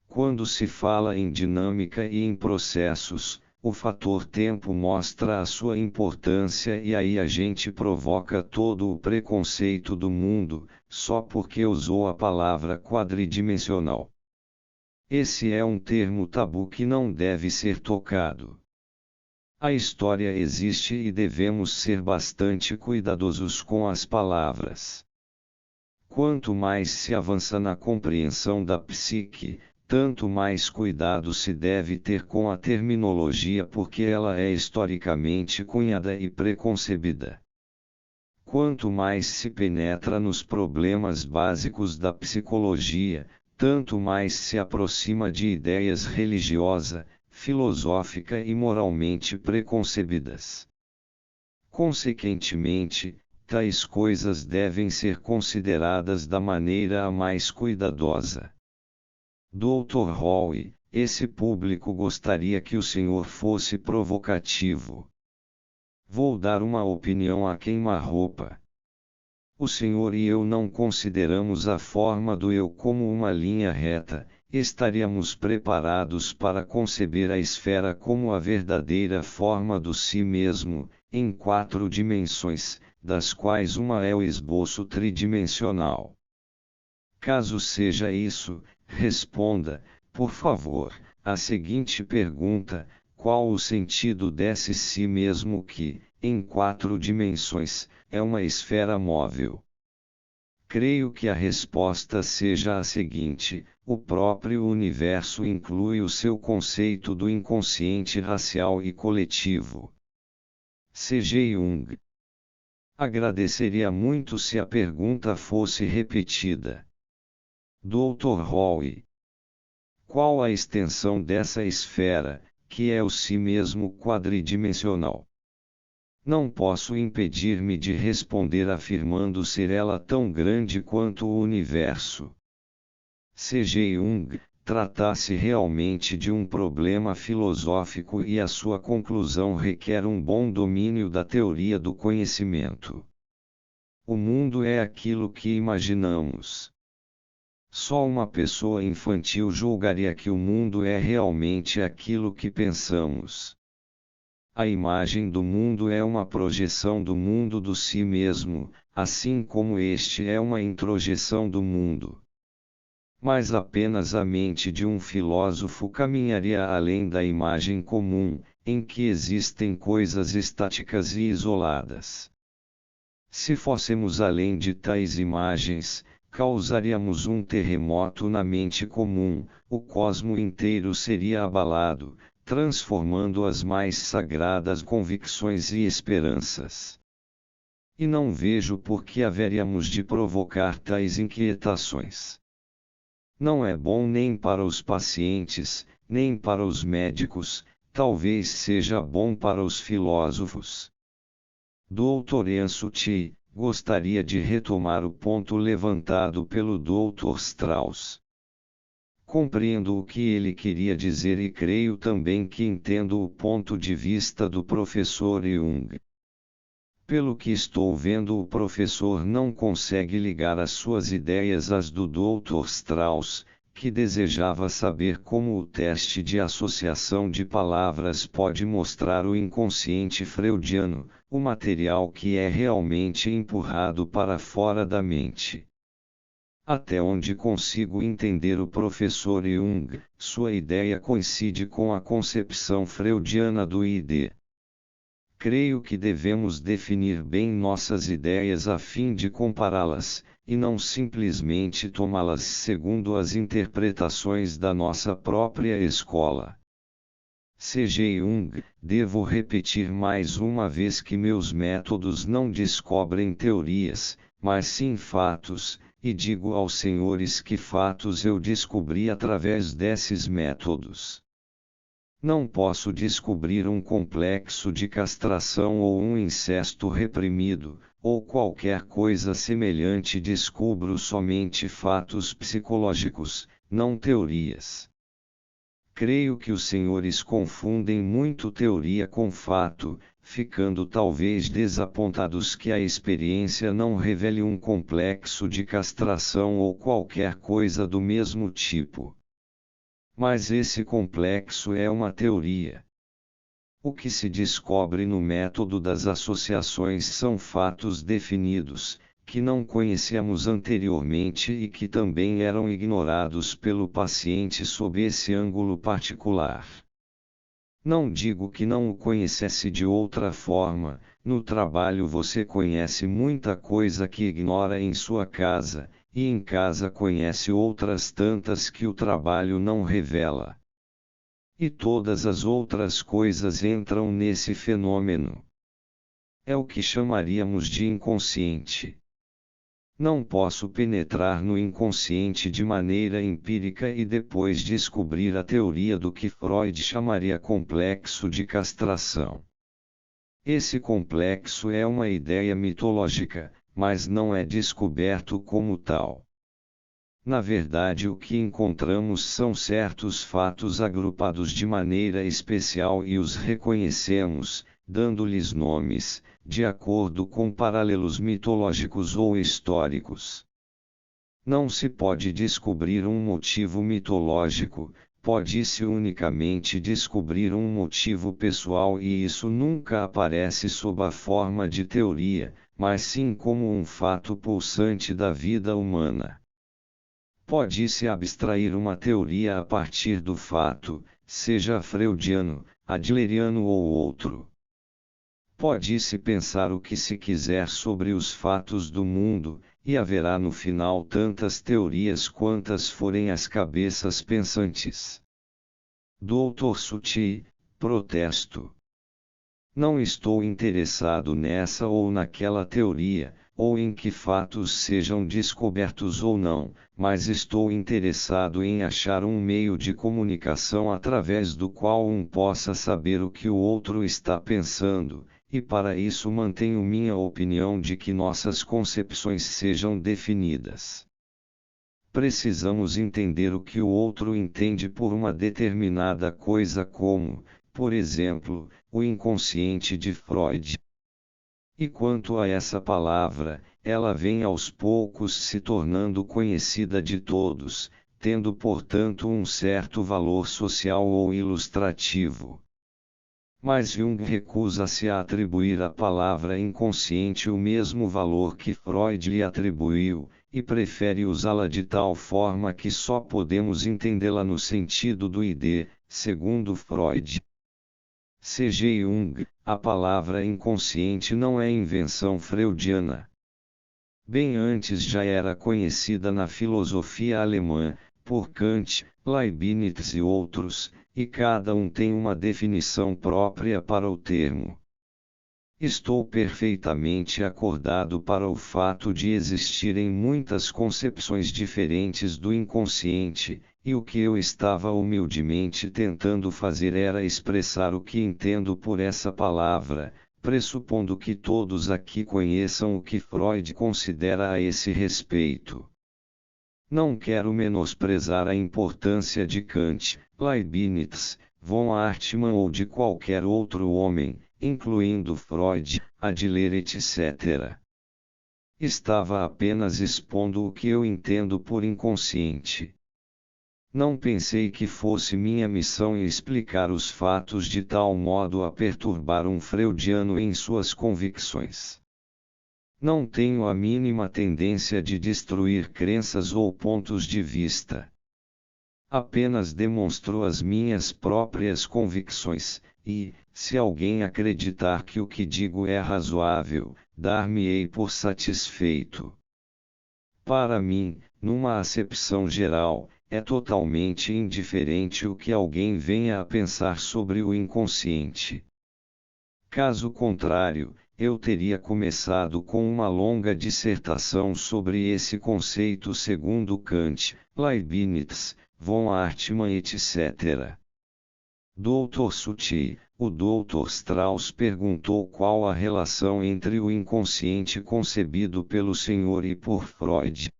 Quando se fala em dinâmica e em processos, o fator tempo mostra a sua importância e aí a gente provoca todo o preconceito do mundo, só porque usou a palavra quadridimensional. Esse é um termo tabu que não deve ser tocado. A história existe e devemos ser bastante cuidadosos com as palavras. Quanto mais se avança na compreensão da psique, tanto mais cuidado se deve ter com a terminologia porque ela é historicamente cunhada e preconcebida. Quanto mais se penetra nos problemas básicos da psicologia, tanto mais se aproxima de ideias religiosa, filosófica e moralmente preconcebidas. Consequentemente, tais coisas devem ser consideradas da maneira a mais cuidadosa. Dr. Hall, esse público gostaria que o senhor fosse provocativo. Vou dar uma opinião a queima-roupa. O senhor e eu não consideramos a forma do eu como uma linha reta, estaríamos preparados para conceber a esfera como a verdadeira forma do si mesmo, em 4 dimensões, das quais uma é o esboço tridimensional. Caso seja isso, responda, por favor, a seguinte pergunta: qual o sentido desse si mesmo que, em 4 dimensões, é uma esfera móvel? Creio que a resposta seja a seguinte: o próprio universo inclui o seu conceito do inconsciente racial e coletivo. C.G. Jung. Agradeceria muito se a pergunta fosse repetida. Dr. Hall. Qual a extensão dessa esfera, que é o si mesmo quadridimensional? Não posso impedir-me de responder afirmando ser ela tão grande quanto o universo. C.G. Jung, trata-se realmente de um problema filosófico e a sua conclusão requer um bom domínio da teoria do conhecimento. O mundo é aquilo que imaginamos. Só uma pessoa infantil julgaria que o mundo é realmente aquilo que pensamos. A imagem do mundo é uma projeção do mundo do si mesmo, assim como este é uma introjeção do mundo. Mas apenas a mente de um filósofo caminharia além da imagem comum, em que existem coisas estáticas e isoladas. Se fôssemos além de tais imagens, causaríamos um terremoto na mente comum, o cosmo inteiro seria abalado, transformando as mais sagradas convicções e esperanças. E não vejo por que haveríamos de provocar tais inquietações. Não é bom nem para os pacientes, nem para os médicos, talvez seja bom para os filósofos. Dr. Enzo T. gostaria de retomar o ponto levantado pelo Dr. Strauss. Compreendo o que ele queria dizer e creio também que entendo o ponto de vista do professor Jung. Pelo que estou vendo, o professor não consegue ligar as suas ideias às do Dr. Strauss, que desejava saber como o teste de associação de palavras pode mostrar o inconsciente freudiano, o material que é realmente empurrado para fora da mente. Até onde consigo entender o professor Jung, sua ideia coincide com a concepção freudiana do ID. Creio que devemos definir bem nossas ideias a fim de compará-las, e não simplesmente tomá-las segundo as interpretações da nossa própria escola. C.G. Jung, devo repetir mais uma vez que meus métodos não descobrem teorias, mas sim fatos, e digo aos senhores que fatos eu descobri através desses métodos. Não posso descobrir um complexo de castração ou um incesto reprimido, ou qualquer coisa semelhante. Descubro somente fatos psicológicos, não teorias. Creio que os senhores confundem muito teoria com fato, ficando talvez desapontados que a experiência não revele um complexo de castração ou qualquer coisa do mesmo tipo. Mas esse complexo é uma teoria. O que se descobre no método das associações são fatos definidos, que não conhecíamos anteriormente e que também eram ignorados pelo paciente sob esse ângulo particular. Não digo que não o conhecesse de outra forma, no trabalho você conhece muita coisa que ignora em sua casa, e em casa conhece outras tantas que o trabalho não revela. E todas as outras coisas entram nesse fenômeno. É o que chamaríamos de inconsciente. Não posso penetrar no inconsciente de maneira empírica e depois descobrir a teoria do que Freud chamaria complexo de castração. Esse complexo é uma ideia mitológica, mas não é descoberto como tal. Na verdade, o que encontramos são certos fatos agrupados de maneira especial e os reconhecemos, dando-lhes nomes, de acordo com paralelos mitológicos ou históricos. Não se pode descobrir um motivo mitológico, pode-se unicamente descobrir um motivo pessoal e isso nunca aparece sob a forma de teoria, mas sim como um fato pulsante da vida humana. Pode-se abstrair uma teoria a partir do fato, seja freudiano, adleriano ou outro. Pode-se pensar o que se quiser sobre os fatos do mundo, e haverá no final tantas teorias quantas forem as cabeças pensantes. Dr. Suti, protesto. Não estou interessado nessa ou naquela teoria, ou em que fatos sejam descobertos ou não, mas estou interessado em achar um meio de comunicação através do qual um possa saber o que o outro está pensando, e para isso mantenho minha opinião de que nossas concepções sejam definidas. Precisamos entender o que o outro entende por uma determinada coisa como, por exemplo, o inconsciente de Freud. E quanto a essa palavra, ela vem aos poucos se tornando conhecida de todos, tendo portanto um certo valor social ou ilustrativo. Mas Jung recusa-se a atribuir à palavra inconsciente o mesmo valor que Freud lhe atribuiu, e prefere usá-la de tal forma que só podemos entendê-la no sentido do ID, segundo Freud. C.G. Jung, a palavra inconsciente não é invenção freudiana. Bem antes já era conhecida na filosofia alemã, por Kant, Leibniz e outros, e cada um tem uma definição própria para o termo. Estou perfeitamente acordado para o fato de existirem muitas concepções diferentes do inconsciente, e o que eu estava humildemente tentando fazer era expressar o que entendo por essa palavra, pressupondo que todos aqui conheçam o que Freud considera a esse respeito. Não quero menosprezar a importância de Kant, Leibniz, von Hartmann ou de qualquer outro homem, incluindo Freud, Adler etc. Estava apenas expondo o que eu entendo por inconsciente. Não pensei que fosse minha missão explicar os fatos de tal modo a perturbar um freudiano em suas convicções. Não tenho a mínima tendência de destruir crenças ou pontos de vista. Apenas demonstro as minhas próprias convicções, e, se alguém acreditar que o que digo é razoável, dar-me-ei por satisfeito. Para mim, numa acepção geral, é totalmente indiferente o que alguém venha a pensar sobre o inconsciente. Caso contrário, eu teria começado com uma longa dissertação sobre esse conceito segundo Kant, Leibniz, von Hartmann etc. Dr. Suti, o Dr. Strauss perguntou qual a relação entre o inconsciente concebido pelo Senhor e por Freud.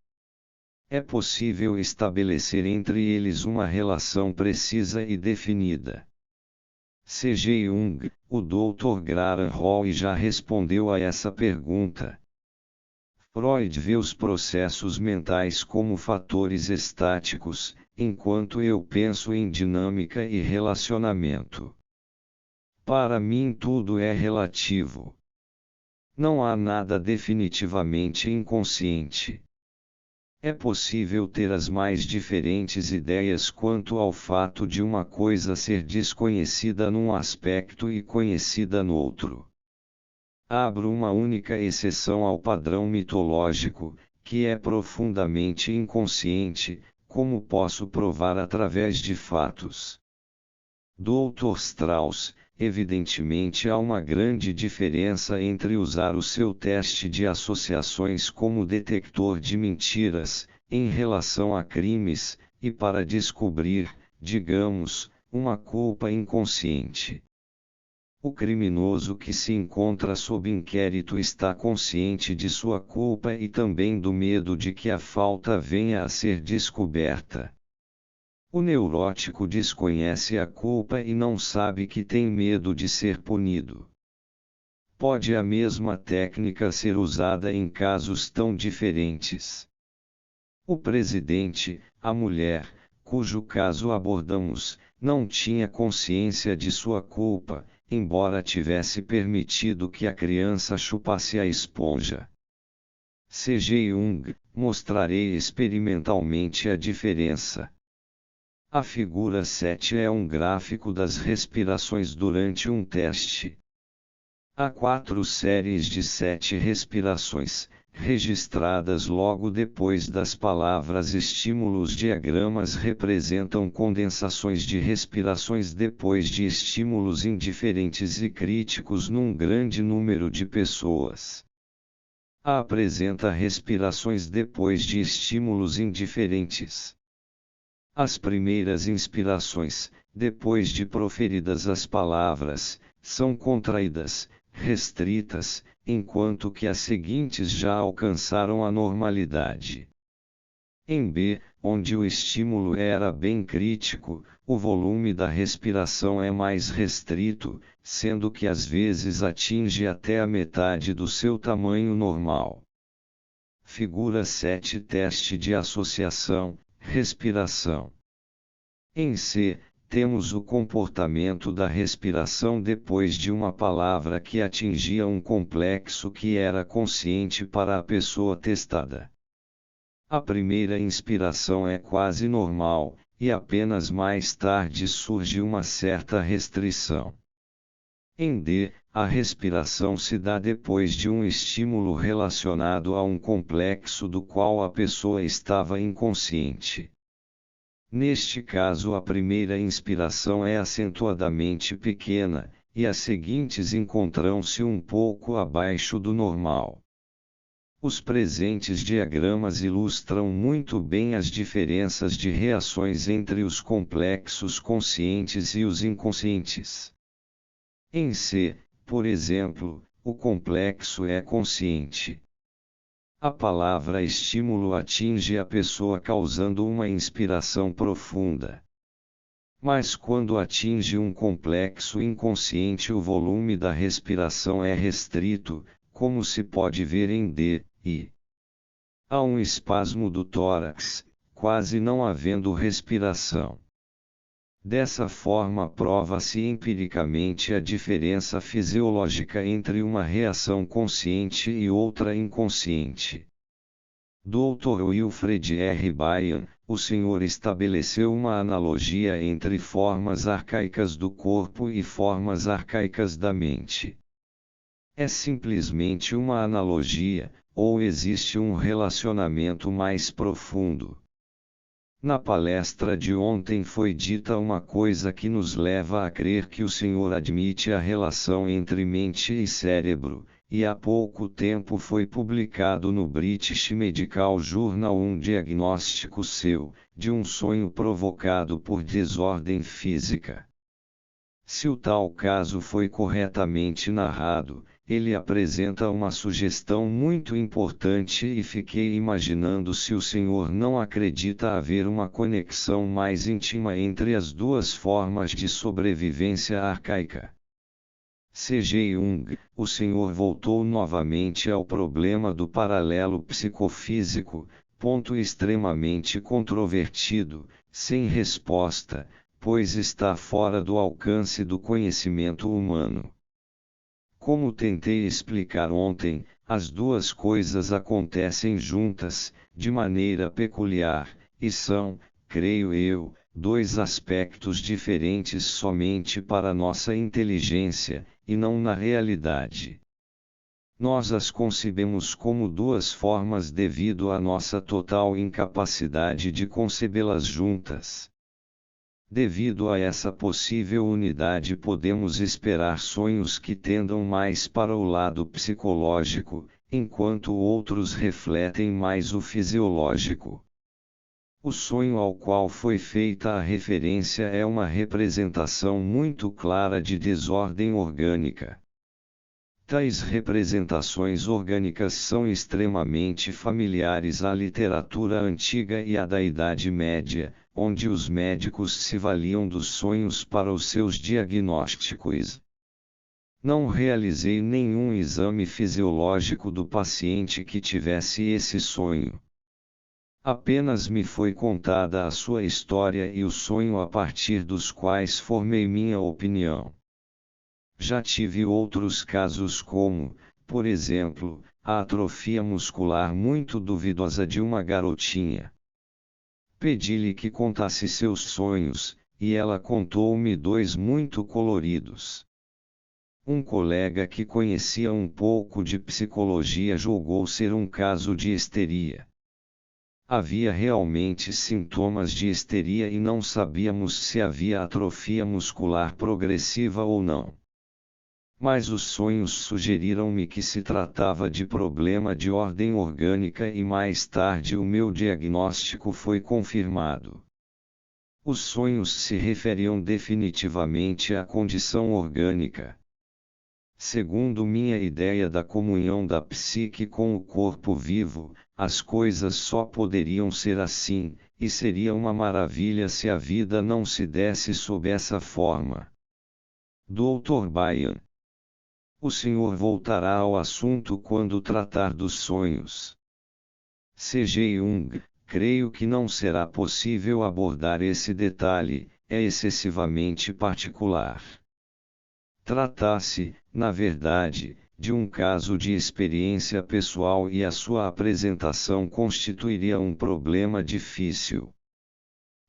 É possível estabelecer entre eles uma relação precisa e definida. C.G. Jung, o Dr. Graham Hall já respondeu a essa pergunta. Freud vê os processos mentais como fatores estáticos, enquanto eu penso em dinâmica e relacionamento. Para mim tudo é relativo. Não há nada definitivamente inconsciente. É possível ter as mais diferentes ideias quanto ao fato de uma coisa ser desconhecida num aspecto e conhecida no outro. Abro uma única exceção ao padrão mitológico, que é profundamente inconsciente, como posso provar através de fatos. Dr. Strauss, evidentemente há uma grande diferença entre usar o seu teste de associações como detector de mentiras, em relação a crimes, e para descobrir, digamos, uma culpa inconsciente. O criminoso que se encontra sob inquérito está consciente de sua culpa e também do medo de que a falta venha a ser descoberta. O neurótico desconhece a culpa e não sabe que tem medo de ser punido. Pode a mesma técnica ser usada em casos tão diferentes. O presidente, a mulher, cujo caso abordamos, não tinha consciência de sua culpa, embora tivesse permitido que a criança chupasse a esponja. C.G. Jung, mostrarei experimentalmente a diferença. A figura 7 é um gráfico das respirações durante um teste. Há 4 séries de 7 respirações, registradas logo depois das palavras estímulos. Diagramas representam condensações de respirações depois de estímulos indiferentes e críticos num grande número de pessoas. A apresenta respirações depois de estímulos indiferentes. As primeiras inspirações, depois de proferidas as palavras, são contraídas, restritas, enquanto que as seguintes já alcançaram a normalidade. Em B, onde o estímulo era bem crítico, o volume da respiração é mais restrito, sendo que às vezes atinge até a metade do seu tamanho normal. Figura 7 Teste de associação, respiração. Em C, temos o comportamento da respiração depois de uma palavra que atingia um complexo que era consciente para a pessoa testada. A primeira inspiração é quase normal, e apenas mais tarde surge uma certa restrição. Em D, a respiração se dá depois de um estímulo relacionado a um complexo do qual a pessoa estava inconsciente. Neste caso, a primeira inspiração é acentuadamente pequena, e as seguintes encontram-se um pouco abaixo do normal. Os presentes diagramas ilustram muito bem as diferenças de reações entre os complexos conscientes e os inconscientes. Em C, por exemplo, o complexo é consciente. A palavra estímulo atinge a pessoa causando uma inspiração profunda. Mas quando atinge um complexo inconsciente, o volume da respiração é restrito, como se pode ver em D, e há um espasmo do tórax, quase não havendo respiração. Dessa forma, prova-se empiricamente a diferença fisiológica entre uma reação consciente e outra inconsciente. Dr. Wilfred R. Bryan, o senhor estabeleceu uma analogia entre formas arcaicas do corpo e formas arcaicas da mente. É simplesmente uma analogia, ou existe um relacionamento mais profundo? Na palestra de ontem foi dita uma coisa que nos leva a crer que o senhor admite a relação entre mente e cérebro, e há pouco tempo foi publicado no British Medical Journal um diagnóstico seu, de um sonho provocado por desordem física. Se o tal caso foi corretamente narrado, ele apresenta uma sugestão muito importante e fiquei imaginando se o senhor não acredita haver uma conexão mais íntima entre as duas formas de sobrevivência arcaica. C.G. Jung, o senhor voltou novamente ao problema do paralelo psicofísico, ponto extremamente controvertido, sem resposta, pois está fora do alcance do conhecimento humano. Como tentei explicar ontem, as duas coisas acontecem juntas, de maneira peculiar, e são, creio eu, dois aspectos diferentes somente para nossa inteligência, e não na realidade. Nós as concebemos como duas formas devido à nossa total incapacidade de concebê-las juntas. Devido a essa possível unidade, podemos esperar sonhos que tendam mais para o lado psicológico, enquanto outros refletem mais o fisiológico. O sonho ao qual foi feita a referência é uma representação muito clara de desordem orgânica. Tais representações orgânicas são extremamente familiares à literatura antiga e à da Idade Média, onde os médicos se valiam dos sonhos para os seus diagnósticos. Não realizei nenhum exame fisiológico do paciente que tivesse esse sonho. Apenas me foi contada a sua história e o sonho a partir dos quais formei minha opinião. Já tive outros casos como, por exemplo, a atrofia muscular muito duvidosa de uma garotinha. Pedi-lhe que contasse seus sonhos, e ela contou-me dois muito coloridos. Um colega que conhecia um pouco de psicologia julgou ser um caso de histeria. Havia realmente sintomas de histeria e não sabíamos se havia atrofia muscular progressiva ou não. Mas os sonhos sugeriram-me que se tratava de problema de ordem orgânica e mais tarde o meu diagnóstico foi confirmado. Os sonhos se referiam definitivamente à condição orgânica. Segundo minha ideia da comunhão da psique com o corpo vivo, as coisas só poderiam ser assim, e seria uma maravilha se a vida não se desse sob essa forma. Dr. Bryan. O senhor voltará ao assunto quando tratar dos sonhos. C.G. Jung, creio que não será possível abordar esse detalhe, é excessivamente particular. Trata-se, na verdade, de um caso de experiência pessoal e a sua apresentação constituiria um problema difícil.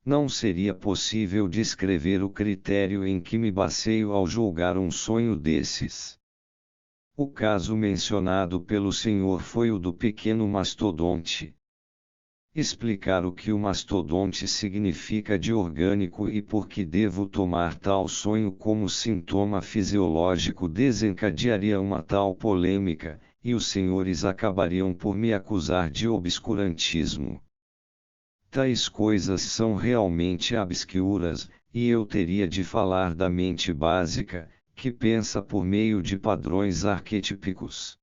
Não seria possível descrever o critério em que me baseio ao julgar um sonho desses. O caso mencionado pelo senhor foi o do pequeno mastodonte. Explicar o que o mastodonte significa de orgânico e por que devo tomar tal sonho como sintoma fisiológico desencadearia uma tal polêmica, e os senhores acabariam por me acusar de obscurantismo. Tais coisas são realmente obscuras, e eu teria de falar da mente básica, que pensa por meio de padrões arquetípicos.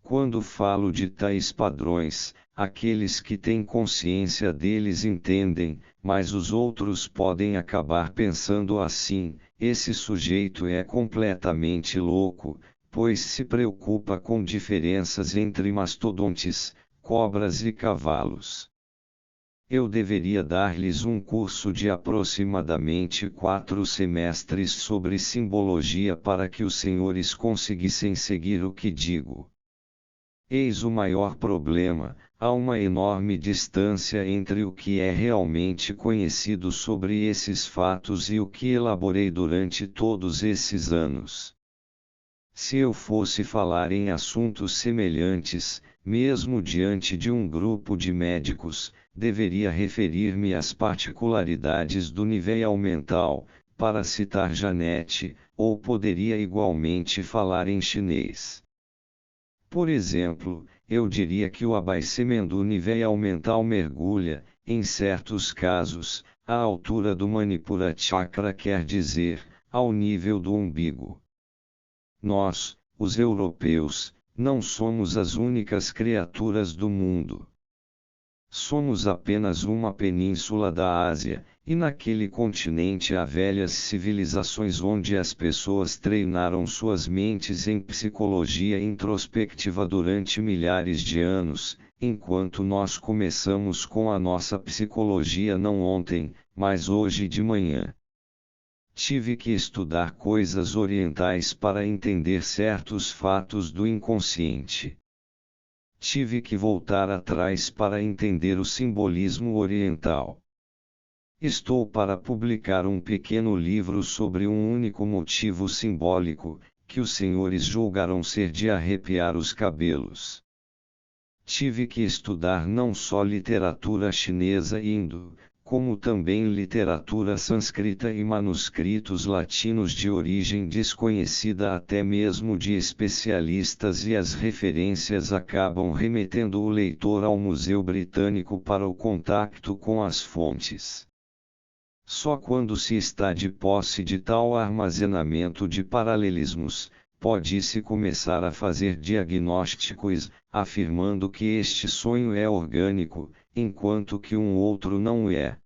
Quando falo de tais padrões, aqueles que têm consciência deles entendem, mas os outros podem acabar pensando assim: esse sujeito é completamente louco, pois se preocupa com diferenças entre mastodontes, cobras e cavalos. Eu deveria dar-lhes um curso de aproximadamente 4 semestres sobre simbologia para que os senhores conseguissem seguir o que digo. Eis o maior problema: há uma enorme distância entre o que é realmente conhecido sobre esses fatos e o que elaborei durante todos esses anos. Se eu fosse falar em assuntos semelhantes, mesmo diante de um grupo de médicos, deveria referir-me às particularidades do nível mental, para citar Janet, ou poderia igualmente falar em chinês. Por exemplo, eu diria que o abaecimento do nível mental mergulha, em certos casos, à altura do Manipura Chakra, quer dizer, ao nível do umbigo. Nós, os europeus, não somos as únicas criaturas do mundo. Somos apenas uma península da Ásia, e naquele continente há velhas civilizações onde as pessoas treinaram suas mentes em psicologia introspectiva durante milhares de anos, enquanto nós começamos com a nossa psicologia não ontem, mas hoje de manhã. Tive que estudar coisas orientais para entender certos fatos do inconsciente. Tive que voltar atrás para entender o simbolismo oriental. Estou para publicar um pequeno livro sobre um único motivo simbólico, que os senhores julgarão ser de arrepiar os cabelos. Tive que estudar não só literatura chinesa e hindu, como também literatura sânscrita e manuscritos latinos de origem desconhecida até mesmo de especialistas, e as referências acabam remetendo o leitor ao Museu Britânico para o contato com as fontes. Só quando se está de posse de tal armazenamento de paralelismos, pode-se começar a fazer diagnósticos, afirmando que este sonho é orgânico, enquanto que um outro não é.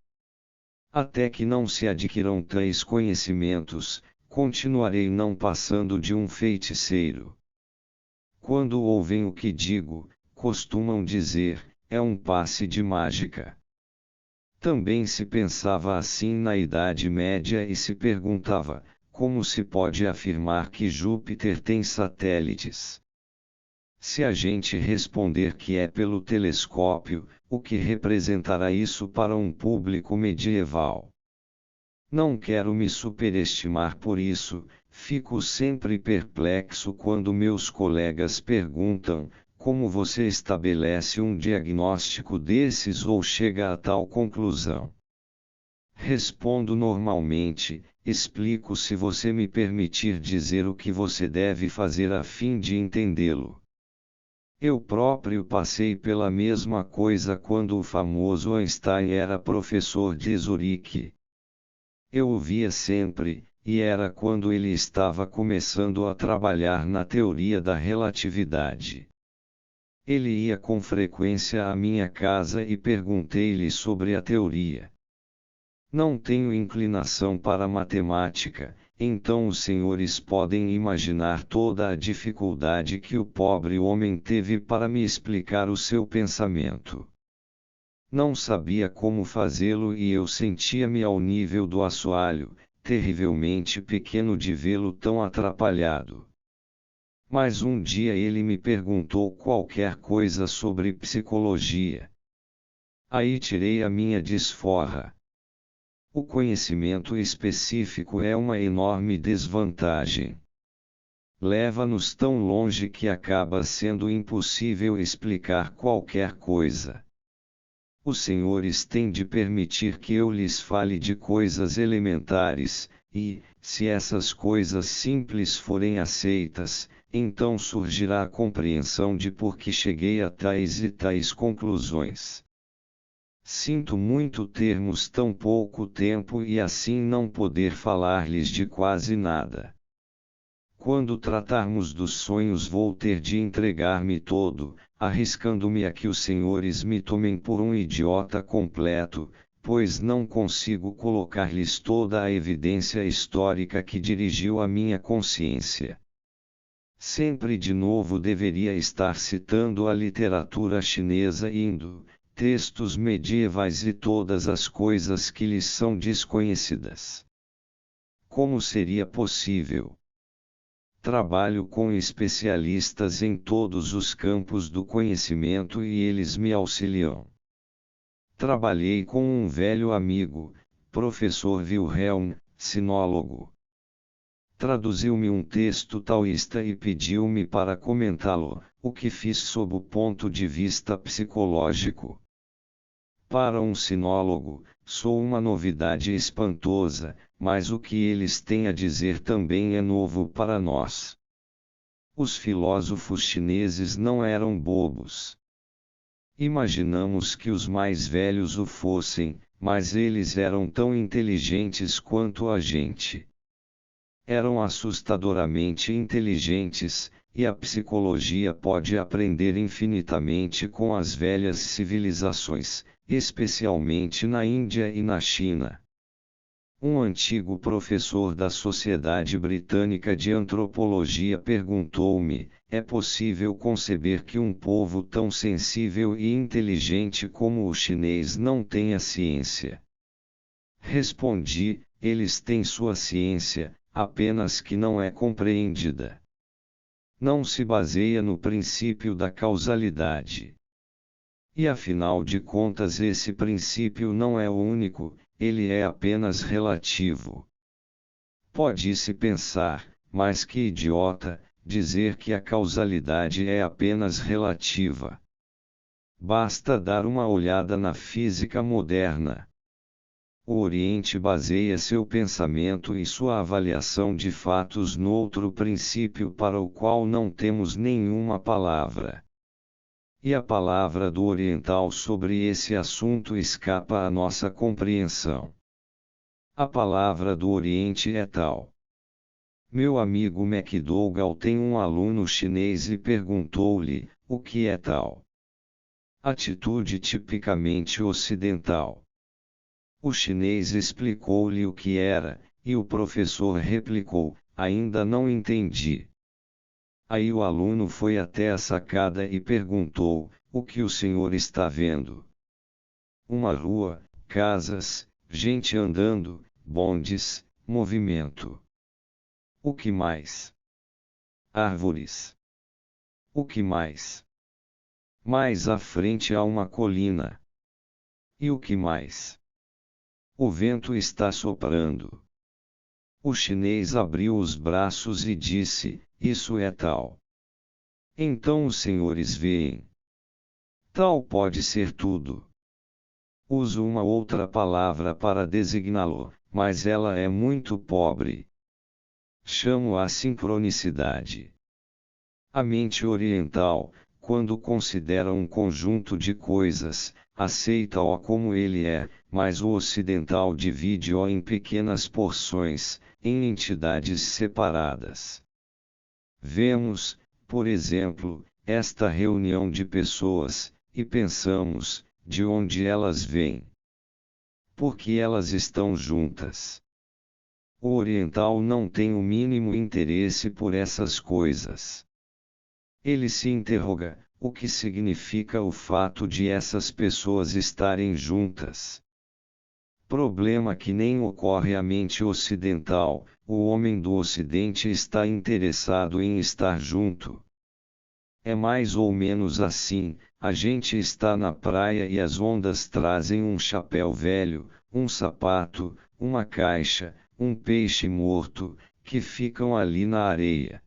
Até que não se adquiram tais conhecimentos, continuarei não passando de um feiticeiro. Quando ouvem o que digo, costumam dizer: é um passe de mágica. Também se pensava assim na Idade Média e se perguntava: como se pode afirmar que Júpiter tem satélites? Se a gente responder que é pelo telescópio, o que representará isso para um público medieval? Não quero me superestimar por isso, fico sempre perplexo quando meus colegas perguntam: como você estabelece um diagnóstico desses ou chega a tal conclusão? Respondo normalmente: explico se você me permitir dizer o que você deve fazer a fim de entendê-lo. Eu próprio passei pela mesma coisa quando o famoso Einstein era professor de Zurique. Eu o via sempre, e era quando ele estava começando a trabalhar na teoria da relatividade. Ele ia com frequência à minha casa e perguntei-lhe sobre a teoria. Não tenho inclinação para matemática, então os senhores podem imaginar toda a dificuldade que o pobre homem teve para me explicar o seu pensamento. Não sabia como fazê-lo e eu sentia-me ao nível do assoalho, terrivelmente pequeno de vê-lo tão atrapalhado. Mas um dia ele me perguntou qualquer coisa sobre psicologia. Aí tirei a minha desforra. O conhecimento específico é uma enorme desvantagem. Leva-nos tão longe que acaba sendo impossível explicar qualquer coisa. Os senhores têm de permitir que eu lhes fale de coisas elementares, e, se essas coisas simples forem aceitas, então surgirá a compreensão de por que cheguei a tais e tais conclusões. Sinto muito termos tão pouco tempo e assim não poder falar-lhes de quase nada. Quando tratarmos dos sonhos vou ter de entregar-me todo, arriscando-me a que os senhores me tomem por um idiota completo, pois não consigo colocar-lhes toda a evidência histórica que dirigiu a minha consciência. Sempre de novo deveria estar citando a literatura chinesa indo, textos medievais e todas as coisas que lhes são desconhecidas. Como seria possível? Trabalho com especialistas em todos os campos do conhecimento e eles me auxiliam. Trabalhei com um velho amigo, professor Wilhelm, sinólogo. Traduziu-me um texto taoísta e pediu-me para comentá-lo, o que fiz sob o ponto de vista psicológico. Para um sinólogo, sou uma novidade espantosa, mas o que eles têm a dizer também é novo para nós. Os filósofos chineses não eram bobos. Imaginamos que os mais velhos o fossem, mas eles eram tão inteligentes quanto a gente. Eram assustadoramente inteligentes, e a psicologia pode aprender infinitamente com as velhas civilizações, especialmente na Índia e na China. Um antigo professor da Sociedade Britânica de Antropologia perguntou-me: é possível conceber que um povo tão sensível e inteligente como o chinês não tenha ciência? Respondi: eles têm sua ciência, apenas que não é compreendida. Não se baseia no princípio da causalidade. E afinal de contas esse princípio não é o único, ele é apenas relativo. Pode-se pensar, mas que idiota, dizer que a causalidade é apenas relativa. Basta dar uma olhada na física moderna. O Oriente baseia seu pensamento e sua avaliação de fatos noutro princípio para o qual não temos nenhuma palavra. E a palavra do oriental sobre esse assunto escapa à nossa compreensão. A palavra do Oriente é tal. Meu amigo MacDougall tem um aluno chinês e perguntou-lhe: o que é tal? Atitude tipicamente ocidental. O chinês explicou-lhe o que era, e o professor replicou: ainda não entendi. Aí o aluno foi até a sacada e perguntou: o que o senhor está vendo? Uma rua, casas, gente andando, bondes, movimento. O que mais? Árvores. O que mais? Mais à frente há uma colina. E o que mais? O vento está soprando. O chinês abriu os braços e disse: isso é tal. Então os senhores veem. Tal pode ser tudo. Uso uma outra palavra para designá-lo, mas ela é muito pobre. Chamo-a sincronicidade. A mente oriental, quando considera um conjunto de coisas, aceita-o como ele é, mas o ocidental divide-o em pequenas porções, em entidades separadas. Vemos, por exemplo, esta reunião de pessoas, e pensamos: de onde elas vêm? Por que elas estão juntas? O oriental não tem o mínimo interesse por essas coisas. Ele se interroga: o que significa o fato de essas pessoas estarem juntas? Problema que nem ocorre à mente ocidental. O homem do Ocidente está interessado em estar junto. É mais ou menos assim: a gente está na praia e as ondas trazem um chapéu velho, um sapato, uma caixa, um peixe morto, que ficam ali na areia.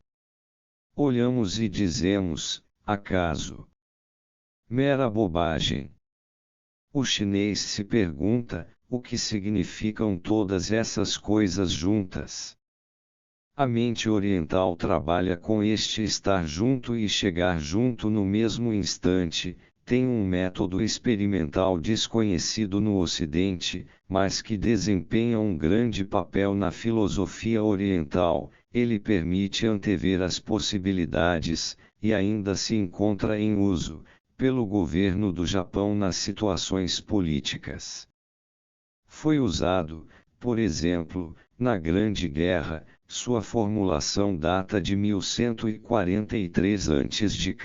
Olhamos e dizemos: acaso? Mera bobagem. O chinês se pergunta: o que significam todas essas coisas juntas? A mente oriental trabalha com este estar junto e chegar junto no mesmo instante, tem um método experimental desconhecido no Ocidente, mas que desempenha um grande papel na filosofia oriental. Ele permite antever as possibilidades, e ainda se encontra em uso, pelo governo do Japão nas situações políticas. Foi usado, por exemplo, na Grande Guerra. Sua formulação data de 1143 a.C.